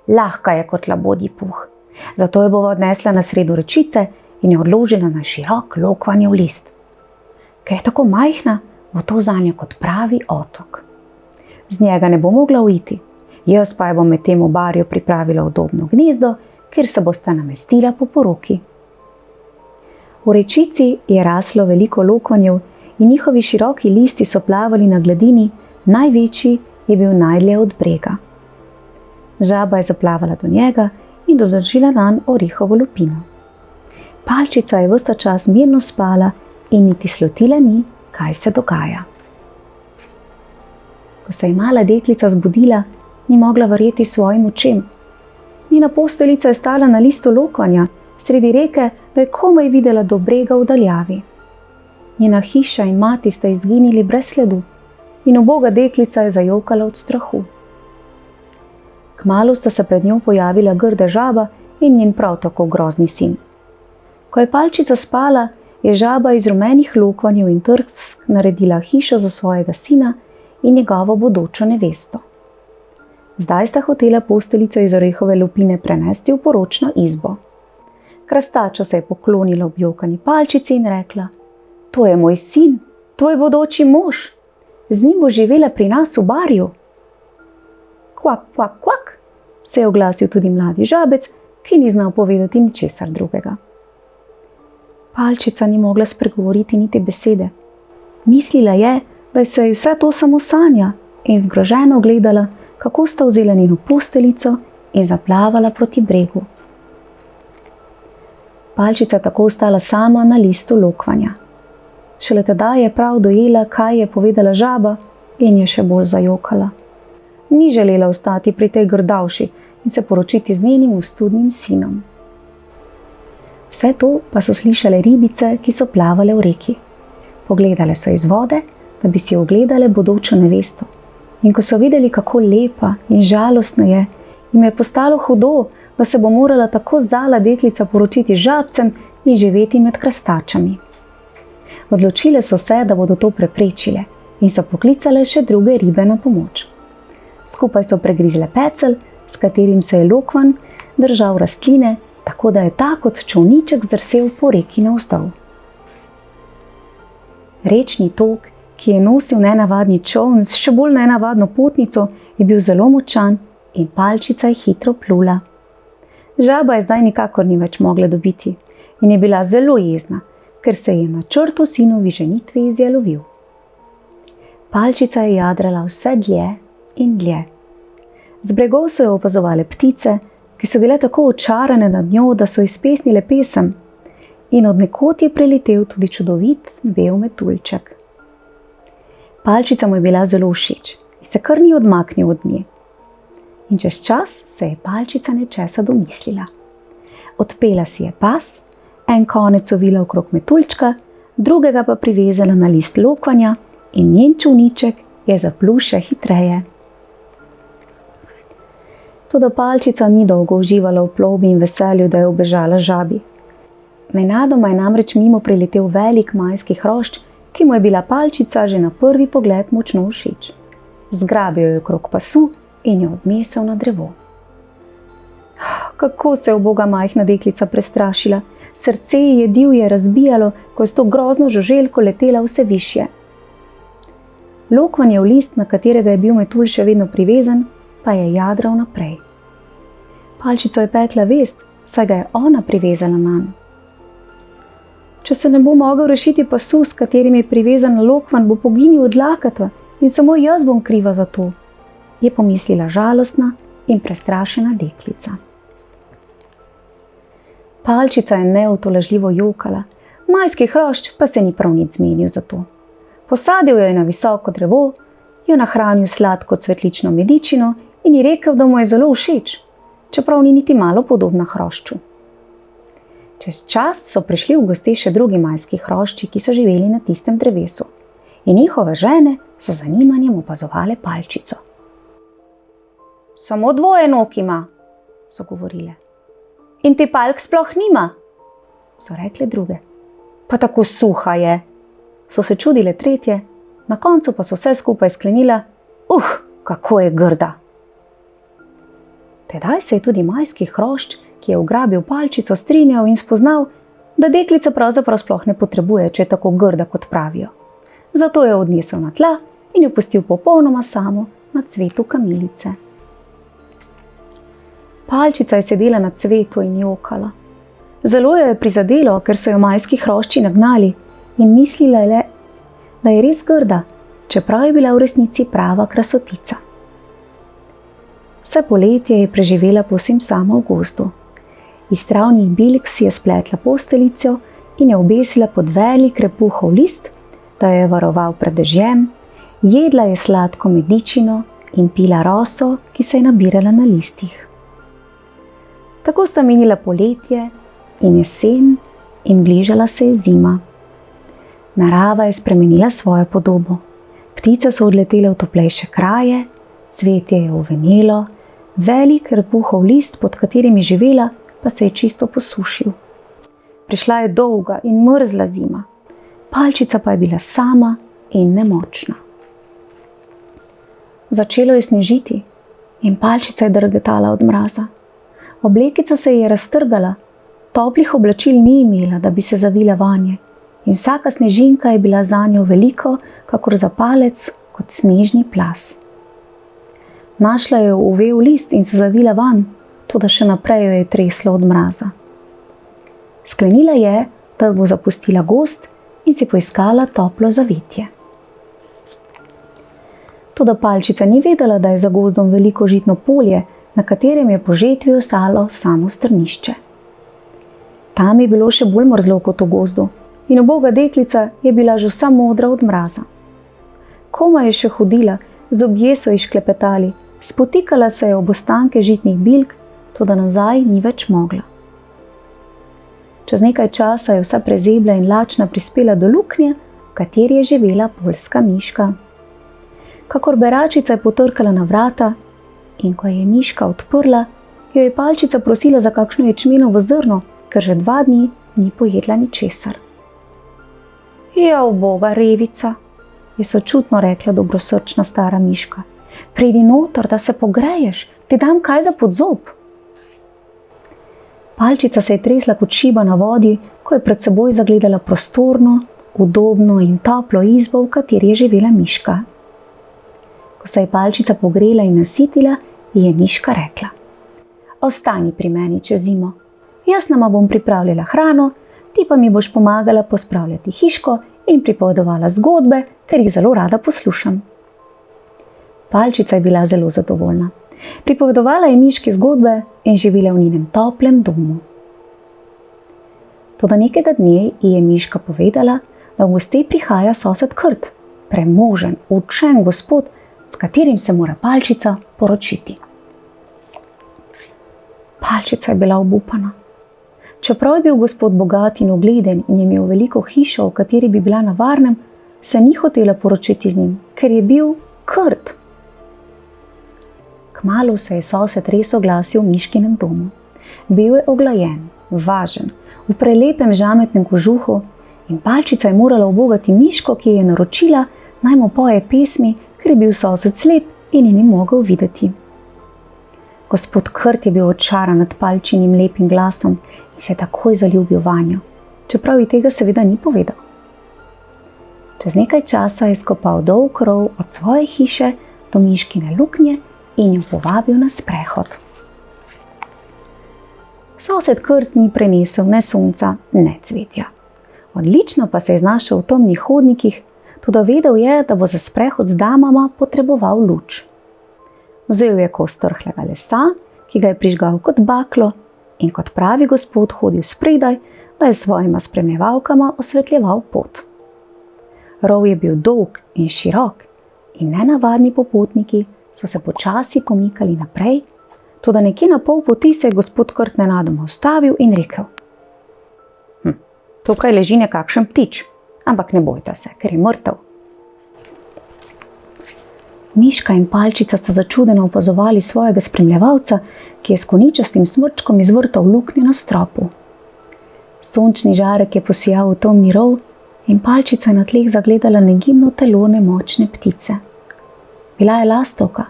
Lahka je kot labodji puh, zato jo bova odnesla na sredo rečice in jo odložila na širok lokvanjev list. Ker je tako majhna, bo to zanjo kot pravi otok. Z njega ne bo mogla uiti, jaz pa jo bom med tem v barju pripravila udobno gnezdo, kjer se bosta namestila po poroki. V rečici je raslo veliko lokvanjev in njihovi široki listi so plavali na gladini, največji je bil najdlje od brega. Žaba je zaplavala do njega in dodržila nanj orehovo lupino. Palčica je ves ta čas mirno spala in niti slutila ni, kaj se dogaja. Ko se je mala deklica zbudila, ni mogla verjeti svojim očem. Njena posteljica je stala na listu lokvanja, sredi reke, da je komaj videla do brega v daljavi. Njena hiša in mati sta izginili brez sledu in uboga deklica je zajokala od strahu. Kmalu sta se pred njo pojavila grda žaba in njen prav tako grozni sin. Ko je palčica spala, je žaba iz rumenih lokvanjev in trsk naredila hišo za svojega sina in njegovo bodočo nevesto. Zdaj sta hotela posteljico iz orehove lupine prenesti v poročno izbo. Krastača se je poklonila objokani palčici in rekla: To je moj sin, tvoj bodoči mož. Z njim bo živela pri nas v barju. Kvak, kvak, kvak, se je oglasil tudi mladi žabec, ki ni znal povedati ničesar drugega. Palčica ni mogla spregovoriti niti besede. Mislila je, da se je vse to samo sanja in zgroženo gledala, kako sta vzela njeno posteljico in zaplavala proti bregu. Palčica tako ostala sama na listu lokvanja. Šele tedaj je prav dojela, kaj je povedala žaba in je še bolj zajokala. Ni želela ostati pri tej grdavši in se poročiti z njenim ostudnim sinom. Vse to pa so slišale ribice, ki so plavale v reki. Pogledale so iz vode, da bi si ogledale bodočo nevesto. In ko so videli, kako lepa in žalostna je, jim je postalo hudo, da se bo morala tako zala deklica poročiti žabcem in živeti med krastačami. Odločile so se, da bodo to preprečile in so poklicale še druge ribe na pomoč. Skupaj so pregrizle pecelj, s katerim se je lokvan držal rastline, tako da je ta kot čolniček zdrsel po reki navzdol. Rečni tok, ki je nosil nenavadni čoln s še bolj nenavadno potnico, je bil zelo močan in palčica je hitro plula. Žaba je zdaj nikakor ni več mogla dobiti in je bila zelo jezna, ker se je načrt o sinovi ženitvi izjalovil. Palčica je jadrala vse dlje in dlje. Z bregov so jo opazovale ptice, ki so bile tako očarane nad njo, da so izpesnile pesem, in od nekod je preletel tudi čudovit bel metuljček. Palčica mu je bila zelo všeč in se kar ni odmaknil od nje. In čez čas se je palčica nečesa domislila. Odpela si je pas, en konec ovila okrog metuljčka, drugega pa privezala na list lokvanja in njen čolniček je zaplul še hitreje. Toda palčica ni dolgo uživala v plovbi in veselju, da je ubežala žabi. Nenadoma je namreč mimo priletel velik majski hrošč, ki mu je bila palčica že na prvi pogled močno všeč. Zgrabil jo je okrog pasu in jo odnesel na drevo. Kako se je uboga majhna deklica prestrašila, srce ji je divje razbijalo, ko je s to grozno žuželko letela vse višje. Lokvanjev list, na katerega je bil metulj še vedno privezan, pa je jadral naprej. Palčico je pekla vest, saj ga je ona privezala nanj. Če se ne bo mogel rešiti pasu, s katerim je privezan lokvan, bo poginil od lakata in samo jaz bom kriva za to, je pomislila žalostna in prestrašena deklica. Palčica je neutolažljivo jokala, majski hrošč pa se ni prav nič zmenil za to. Posadil jo je na visoko drevo, jo nahranil sladko cvetlično medičino in ji rekel, da mu je zelo všeč, čeprav ni niti malo podobna hrošču. Čez čas so prišli v goste še drugi majski hrošči, ki so živeli na tistem drevesu, in njihove žene so z zanimanjem opazovale palčico. Samo 2 nog ima, so govorile. In te palk sploh nima, so rekle druge. Pa tako suha je, so se čudile tretje, na koncu pa so vse skupaj sklenile, kako je grda. Tedaj se je tudi majski hrošč, ki je ugrabil palčico, strinjal in spoznal, da deklica pravzaprav sploh ne potrebuje, če je tako grda, kot pravijo. Zato jo odnesel na tla in jo pustil popolnoma samo na cvetu kamilice. Palčica je sedela na cvetu in jokala. Zelo jo je prizadelo, ker so jo majski hrošči nagnali in mislila le, da je res grda, čeprav je bila v resnici prava krasotica. Vse poletje je preživela povsem sama v gozdu. Iz travnih bilk si je spletla posteljico in je obesila pod velik repuhov list, da jo je varoval pred dežjem, jedla je sladko medičino in pila roso, ki se je nabirala na listih. Tako sta minila poletje in jesen in bližala se je zima. Narava je spremenila svojo podobo. Ptice so odletele v toplejše kraje, cvetje je ovenelo, velik repuhov list, pod katerim je živela, pa se je čisto posušil. Prišla je dolga in mrzla zima. Palčica pa je bila sama in nemočna. Začelo je snežiti in palčica je drgetala od mraza. Oblekica se je raztrgala, toplih oblačil ni imela, da bi se zavila vanje, in vsaka snežinka je bila zanjo veliko, kakor za palec, kot snežni plaz. Našla je uvel list in se zavila vanj, toda še naprej jo je treslo od mraza. Sklenila je, da bo zapustila gozd in si poiskala toplo zavetje. Toda palčica ni vedela, da je za gozdom veliko žitno polje, na katerem je po žetvi ostalo samo strnišče. Tam je bilo še bolj mrzlo kot v gozdu in uboga deklica je bila že vsa modra od mraza. Komaj je še hodila, zobje so ji šklepetali, spotikala se je ob ostanke žitnih bilk, toda nazaj ni več mogla. Čez nekaj časa je vsa prezebla in lačna prispela do luknje, v kateri je živela poljska miška. Kakor beračica je potrkala na vrata in ko je miška odprla, jo je palčica prosila za kakšno ječmenovo zrno, ker že 2 dni ni pojedla ničesar. Ja, uboga revica, je sočutno rekla dobrosrčna stara miška. Pridi noter, da se pogreješ, ti dam kaj za podzob. Palčica se je tresla kot šiba na vodi, ko je pred seboj zagledala prostorno, udobno in toplo izbo, v kateri je živela miška. Ko se je palčica pogrela in nasitila, ji je miška rekla: Ostani pri meni čez zimo. Jaz nama bom pripravljala hrano, ti pa mi boš pomagala pospravljati hiško in pripovedovala zgodbe, ker jih zelo rada poslušam. Palčica je bila zelo zadovoljna. Pripovedovala je miški zgodbe in živela v njenem toplem domu. Toda nekega dne ji je miška povedala, da v goste prihaja sosed Krt, premožen, učen gospod, s katerim se mora palčica poročiti. Palčica je bila obupana. Čeprav je bil gospod bogat in ugleden in je imel veliko hišo, v kateri bi bila na varnem, se ni hotela poročiti z njim, ker je bil Krt. Kmalu se je sosed res oglasil v miškinem domu. Bil je oglajen, važen, v prelepem žametnem kožuhu in palčica je morala ubogati miško, ki je naročila, naj mu poje pesmi, ker je bil sosed slep in je ni mogel videti. Gospod Krt je bil očaran nad palčinim lepim glasom in se je takoj zaljubil vanjo, čeprav ji tega seveda ni povedal. Čez nekaj časa je skopal dolg rov od svoje hiše do miškine luknje in jo povabil na sprehod. Sosed Krt ni prenesel ne sonca, ne cvetja. Odlično pa se je znašel v temnih hodnikih, toda vedel je, da bo za sprehod z damama potreboval luč. Vzel je kos trhlega lesa, ki ga je prižgal kot baklo, in kot pravi gospod hodil spredaj, da je svojima spremljevalkama osvetljeval pot. Rov je bil dolg in širok in nenavadni popotniki so se počasi pomikali naprej, toda nekje na pol poti se je gospod Krt nenadoma ustavil in rekel: Tukaj leži nekakšen ptič, ampak ne bojte se, ker je mrtev. Miška in Palčica sta začudeno opazovali svojega spremljevalca, ki je s koničastim smrčkom izvrtal luknjo na stropu. Sončni žarek je posijal v temni rov in Palčica je na tleh zagledala negibno telo nemočne ptice. Bila je lastovka,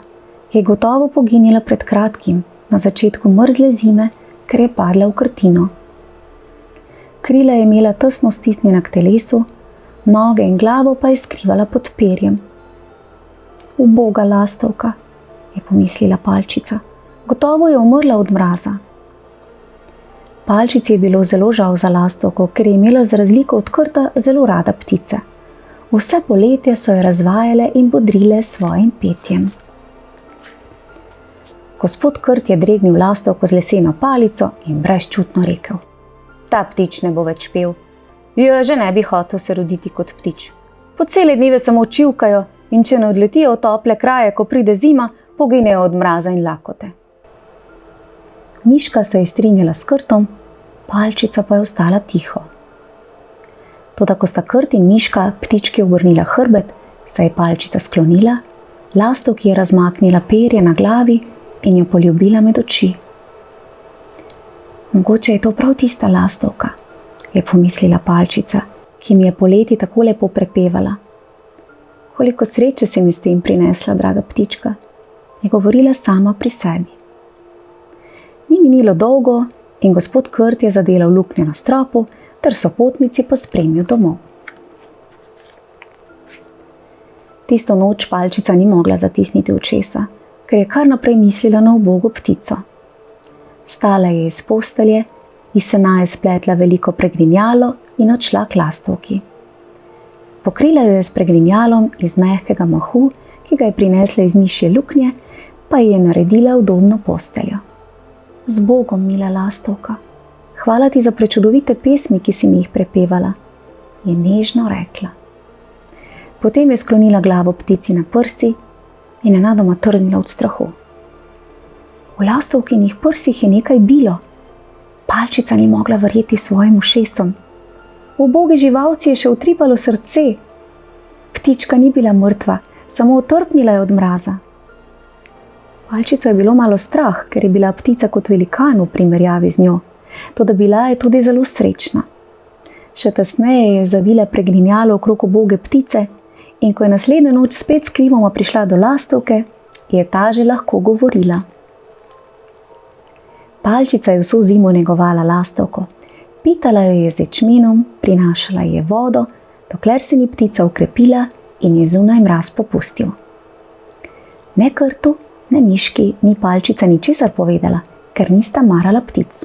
ki je gotovo poginila pred kratkim, na začetku mrzle zime, ker je padla v krtino. Krila je imela tesno stisnjena k telesu, noge in glavo pa je skrivala pod perjem. Uboga lastovka, je pomislila Palčica, gotovo je umrla od mraza. Palčici je bilo zelo žal za lastovko, ker je imela za razliko od Krta zelo rada ptice. Vse poletje so jo razvajale in bodrile s svojim petjem. Gospod Krt je dregnil lastovko z leseno palico in brezčutno rekel: Ta ptič ne bo več pel. Že ne bi hotel se roditi kot ptič. Po cele dneve samo čivkajo in če ne odletijo v tople kraje, ko pride zima, poginejo od mraza in lakote. Miška se je strinjala s Krtom, Palčica pa je ostala tiho. Toda ko sta Krt in Miška ptički obrnila hrbet, se je Palčica sklonila, lastovki je razmaknila perje na glavi in jo poljubila med oči. Mogoče je to prav tista lastovka, je pomislila Palčica, ki mi je poleti tako lepo prepevala. Koliko sreče si mi s tem prinesla, draga ptička, je govorila sama pri sebi. Ni minilo dolgo in gospod Krt je zadelal luknjo na stropu, ter sopotnici pospremil domov. Tisto noč Palčica ni mogla zatisniti očesa, ker je kar naprej mislila na ubogo ptico. Vstala je iz postelje, iz sena je spletla veliko pregrinjalo in odšla k lastovki. Pokrila jo je s pregrinjalom iz mehkega mahu, ki ga je prinesla iz mišje luknje, pa ji je naredila udobno posteljo. Z Bogom, mila lastovka, hvala ti za prečudovite pesmi, ki si mi jih prepevala, je nežno rekla. Potem je sklonila glavo ptici na prsti in nenadoma trznila od strahu. V lastovkinih prsih je nekaj bilo. Palčica ni mogla verjeti svojim ušesom. V ubogi živalci je še utripalo srce. Ptička ni bila mrtva, samo otrpnila je od mraza. Palčico je bilo malo strah, ker je bila ptica kot velikan v primerjavi z njo, toda bila je tudi zelo srečna. Še tesneje je zavila pregrinjalo okrog uboge ptice in ko je naslednjo noč spet skrivoma prišla do lastovke, je ta že lahko govorila. Palčica je vso zimo negovala lastovko, pitala jo je z ječmenom, prinašala je vodo, dokler se ni ptica ukrepila in je zunaj mraz popustil. Ne Krtu, ne Miški, ni Palčica ničesar povedala, ker nista marala ptic.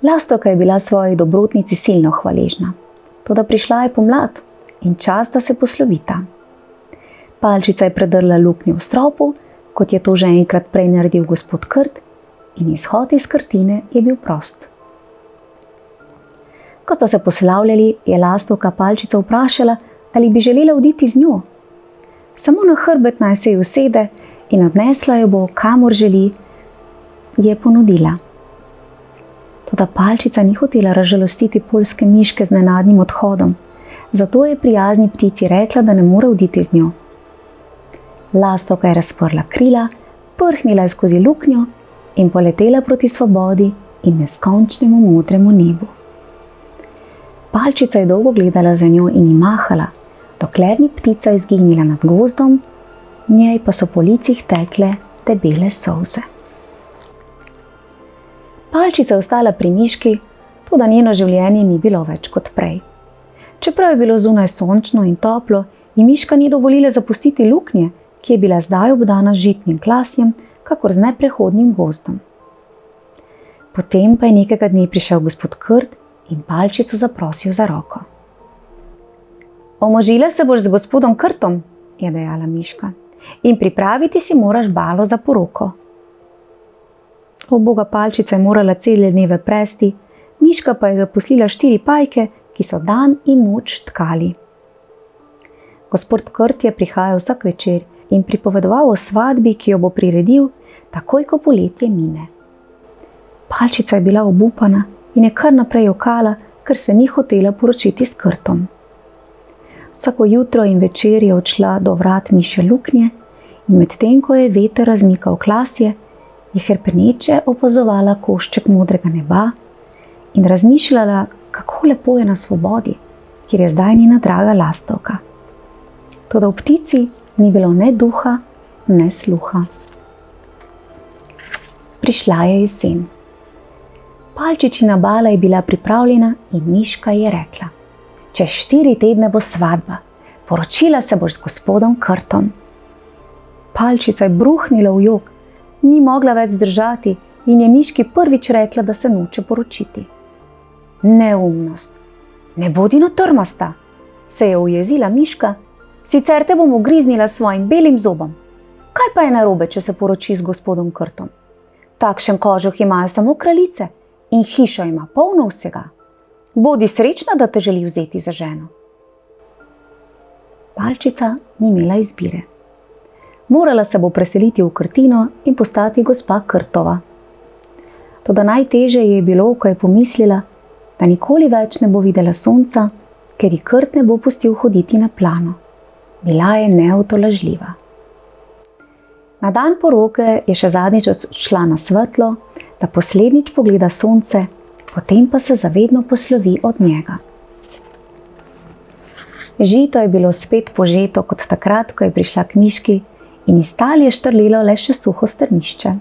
Lastovka je bila svoji dobrotnici silno hvaležna, toda prišla je pomlad in čas, da se poslovita. Palčica je predrla luknjo v stropu, kot je to že enkrat prej naredil gospod Krt, in izhod iz krtine je bil prost. Ko sta se poslavljali, je lastovka Palčico vprašala, ali bi želela oditi z njo. Samo na hrbet naj se ji usede in odnesla jo bo, kamor želi, je ponudila. Toda Palčica ni hotela razžalostiti poljske miške z nenadnim odhodom, zato je prijazni ptici rekla, da ne more oditi z njo. Lastovka je razprla krila, prhnila je skozi luknjo in poletela proti svobodi in neskončnemu modremu nebu. Palčica je dolgo gledala za njo in ji mahala, dokler ni ptica izginila nad gozdom, njej pa so po licih tekle debele solze. Palčica je ostala pri Miški, toda njeno življenje ni bilo več kot prej. Čeprav je bilo zunaj sončno in toplo, ji Miška ni dovolila zapustiti luknje, ki je bila zdaj obdana z žitnim klasjem, kakor z neprehodnim gozdom. Potem pa je nekega dne prišel gospod Krt in Palčico zaprosil za roko. Omožila se boš z gospodom Krtom, je dejala miška, in pripraviti si moraš balo za poroko. Uboga palčica je morala cele dneve presti, miška pa je zaposlila 4 pajke, ki so dan in noč tkali. Gospod Krt je prihajal vsak večer in pripovedoval o svadbi, ki jo bo priredil, takoj ko poletje mine. Palčica je bila obupana in je kar naprej jokala, ker se ni hotela poročiti s Krtom. Vsako jutro in večer je odšla do vrat mišje luknje in medtem, ko je veter razmikal klasje, je hrepeneče opazovala košček modrega neba in razmišljala, kako lepo je na svobodi, kjer je zdaj njena draga lastovka. Toda v ptici ni bilo ne duha, ne sluha. Prišla je jesen. Palčičina bala je bila pripravljena in miška je rekla: čez 4 tedne bo svadba, poročila se boš z gospodom Krtom. Palčica je bruhnila v jok, ni mogla več zdržati in je miški prvič rekla, da se noče poročiti. Neumnost, ne bodi notrmasta, se je ujezila miška, sicer te bom ugriznila s svojim belim zobom. Kaj pa je narobe, če se poroči z gospodom Krtom? Takšen kožuh imajo samo kraljice in hiša ima polno vsega. Bodi srečna, da te želi vzeti za ženo. Palčica ni imela izbire. Morala se bo preseliti v Krtino in postati gospa Krtova. Toda najtežje je bilo, ko je pomislila, da nikoli več ne bo videla sonca, ker ji Krt ne bo pustil hoditi na plano. Bila je neutolažljiva. Na dan poroke je še zadnjič odšla na svetlo, da poslednjič pogleda sonce, potem pa se zavedno poslovi od njega. Žito je bilo spet požeto kot takrat, ko je prišla k miški in iz tal je štrlelo le še suho strnišče.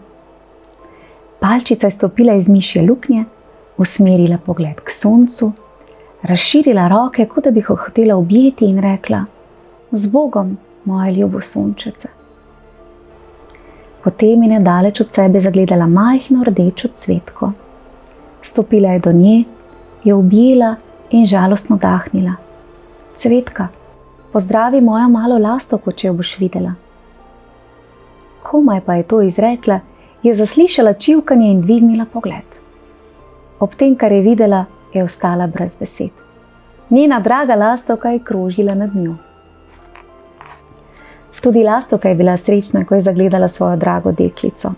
Palčica je stopila iz mišje luknje, usmerila pogled k soncu, razširila roke, kot da bi ga hotela objeti in rekla: z Bogom, moje ljubo sončece. Potem je nedaleč od sebe zagledala majhno rdečo cvetko. Stopila je do nje, jo objela in žalostno dahnila. Cvetka, pozdravi mojo malo lastovko, če jo boš videla. Komaj pa je to izrekla, je zaslišala čivkanje in dvignila pogled. Ob tem, kar je videla, je ostala brez besed. Njena draga lastovka je krožila nad njo. Tudi lastovka je bila srečna, ko je zagledala svojo drago deklico.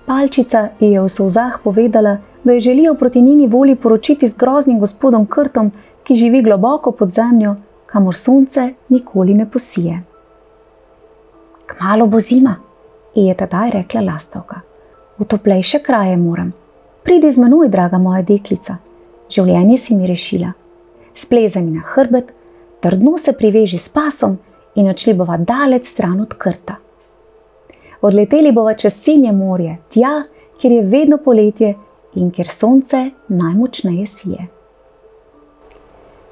Palčica ji je v solzah povedala, da jo želijo proti njeni volji poročiti z groznim gospodom Krtom, ki živi globoko pod zemljo, kamor sonce nikoli ne posije. Kmalu bo zima, ji je tedaj rekla lastovka. V toplejše kraje moram. Pridi z menoj, draga moja deklica. Življenje si mi rešila. Splezaj mi na hrbet, trdno se priveži s pasom in odšli bova daleč stran od Krta. Odleteli bova čez sinje morje, tja, kjer je vedno poletje in kjer sonce najmočneje sije.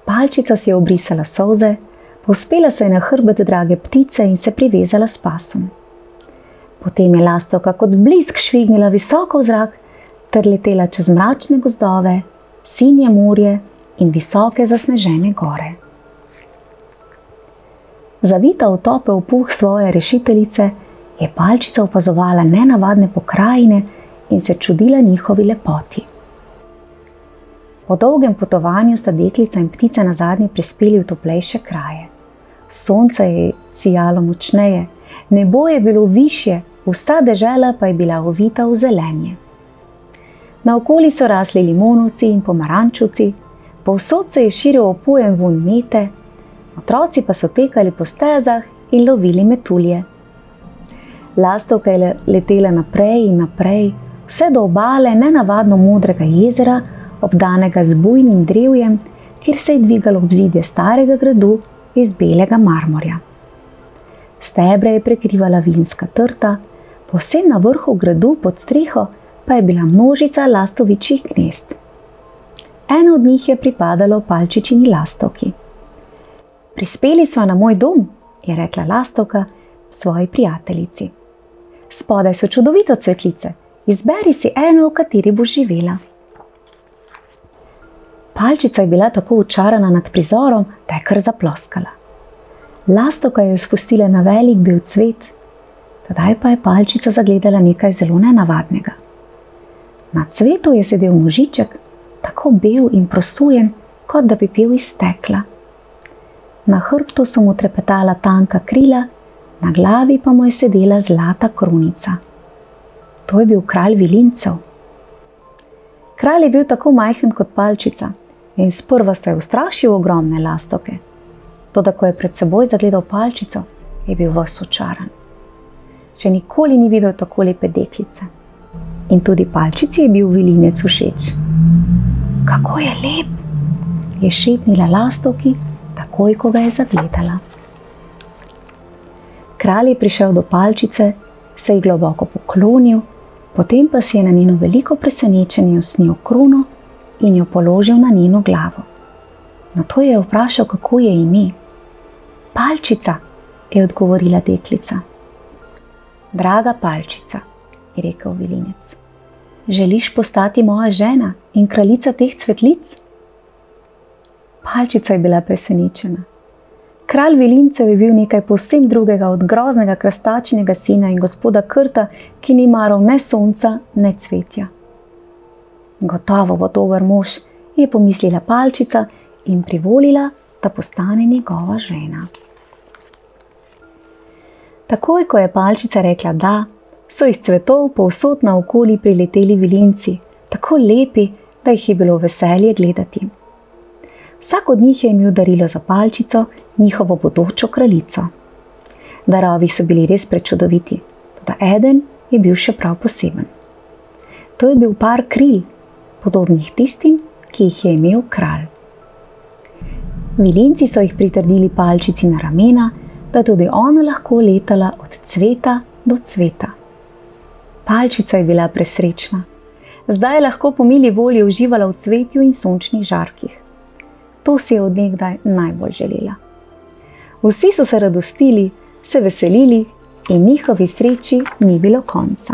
Palčica si je obrisala solze, povzpela se je na hrbet drage ptice in se privezala s pasom. Potem je lastovka kot blisk švignila visoko v zrak ter letela čez mračne gozdove, sinje morje in visoke zasnežene gore. Zavita v topel puh svoje rešiteljice, je palčica opazovala nenavadne pokrajine in se čudila njihovi lepoti. Po dolgem potovanju sta deklica in ptica nazadnje prispeli v toplejše kraje. Sonce je sijalo močneje, nebo je bilo višje, vsa dežela pa je bila ovita v zelenje. Naokoli so rasli limonovci in pomarančevci, povsod se je širil opojen vonj mete, otroci pa so tekali po stezah in lovili metulje. Lastovka je letela naprej in naprej, vse do obale nenavadno modrega jezera, obdanega z bujnim drevjem, kjer se je dvigalo obzidje starega gradu iz belega marmorja. Stebre je prekrivala vinska trta, povsem na vrhu gradu pod streho pa je bila množica lastovičjih gnezd. Eno od njih je pripadalo palčičini lastovki. Prispeli sva na moj dom, je rekla lastovka svoji prijateljici. Spodaj so čudovite cvetlice, izberi si eno, v kateri boš živela. Palčica je bila tako očarana nad prizorom, da je kar zaploskala. Lastovka je spustila na velik bel cvet, tedaj pa je palčica zagledala nekaj zelo nenavadnega. Na cvetu je sedel možiček, tako bel in prosujen, kot da bi bil iz stekla. Na hrbtu so mu trepetala tanka krila, na glavi pa mu je sedela zlata kronica. To je bil kralj vilincev. Kralj je bil tako majhen kot palčica in sprva se je ustrašil ogromne lastovke. Toda ko je pred seboj zagledal palčico, je bil ves očaran. Še nikoli ni videl tako lepe deklice. In tudi palčici je bil vilinec všeč. Kako je lep, je šepnila lastovki, takoj ko ga je zagledala. Kralj je prišel do palčice, se ji globoko poklonil, potem pa si je na njeno veliko presenečenje snel krono in jo položil na njeno glavo. Nato je vprašal, kako je ime. Palčica, je odgovorila deklica. Draga palčica, je rekel vilinec, želiš postati moja žena in kraljica teh cvetlic? Palčica je bila presenečena. Kralj vilincev je bil nekaj povsem drugega od groznega krastačnega sina in gospoda Krta, ki ni maral ne sonca, ne cvetja. Gotovo bo dober mož, je pomislila palčica in privolila, da postane njegova žena. Takoj, ko je palčica rekla da, so iz cvetov povsod naokoli prileteli vilinci, tako lepi, da jih je bilo veselje gledati. Vsak od njih je imel darilo za palčico, njihovo bodočo kraljico. Darovi so bili res prečudoviti, toda eden je bil še prav poseben. To je bil par kril, podobnih tistim, ki jih je imel kralj. Vilinci so jih pritrdili palčici na ramena, da tudi ona lahko letala od cveta do cveta. Palčica je bila presrečna. Zdaj je lahko po mili volji uživala v cvetju in sončnih žarkih. To si je od nekdaj najbolj želela. Vsi so se radostili, se veselili in njihovi sreči ni bilo konca.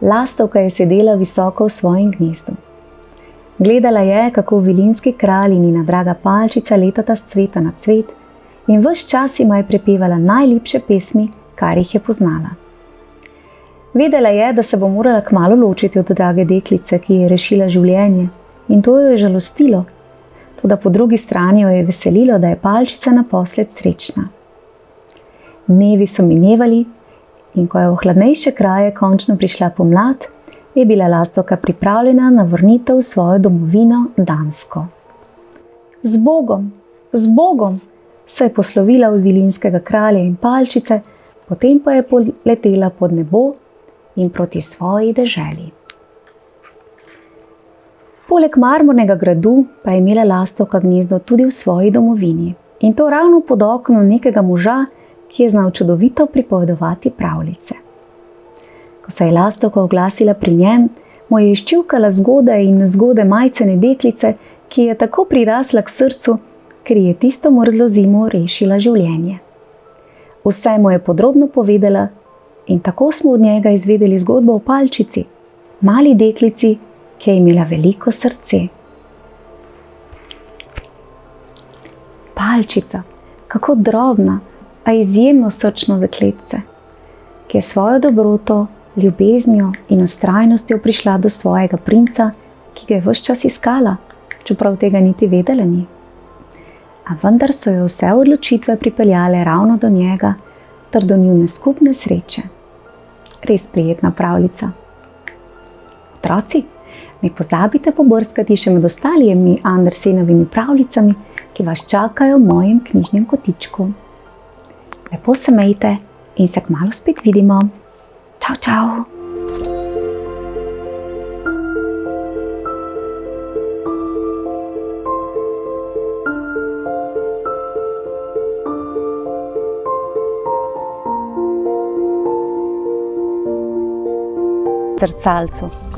Lastovka je sedela visoko v svojem gnezdu. Gledala je, kako vilinski kralj in njena draga palčica letata s cveta na cvet in ves čas jima je prepevala najlepše pesmi, kar jih je poznala. Vedela je, da se bo morala kmalu ločiti od drage deklice, ki je rešila življenje, in to jo je žalostilo, toda po drugi strani jo je veselilo, da je palčica naposled srečna. Dnevi so minevali in ko je v hladnejše kraje končno prišla pomlad, je bila lastovka pripravljena na vrnitev v svojo domovino Dansko. Z Bogom, se je poslovila od vilinskega kralja in palčice, potem pa je poletela pod nebo in proti svoji deželi. Poleg marmornega gradu pa je imela lastovka gnezdo tudi v svoji domovini, in to ravno pod oknom nekega moža, ki je znal čudovito pripovedovati pravljice. Ko se je lastovka oglasila pri njem, mu je izčivkala zgode in zgode majcene deklice, ki je tako prirasla k srcu, ker je tisto mrzlo zimo rešila življenje. Vse mu je podrobno povedala in tako smo od njega izvedeli zgodbo o palčici, mali deklici, ki je imela veliko srce. Palčica, kako drobna, a izjemno srčno dekletce, ki je svojo dobroto, ljubeznijo in vztrajnostjo prišla do svojega princa, ki ga je ves čas iskala, čeprav tega niti vedela ni. A vendar so jo vse odločitve pripeljale ravno do njega, ter do njune skupne sreče. Res prijetna pravljica. Otroci, ne pozabite pobrskati še med ostalimi Andersenovimi pravljicami, ki vas čakajo v mojem knjižnem kotičku. Lepo se imejte in se kmalu spet vidimo. Čau, čau! Zrcalcu.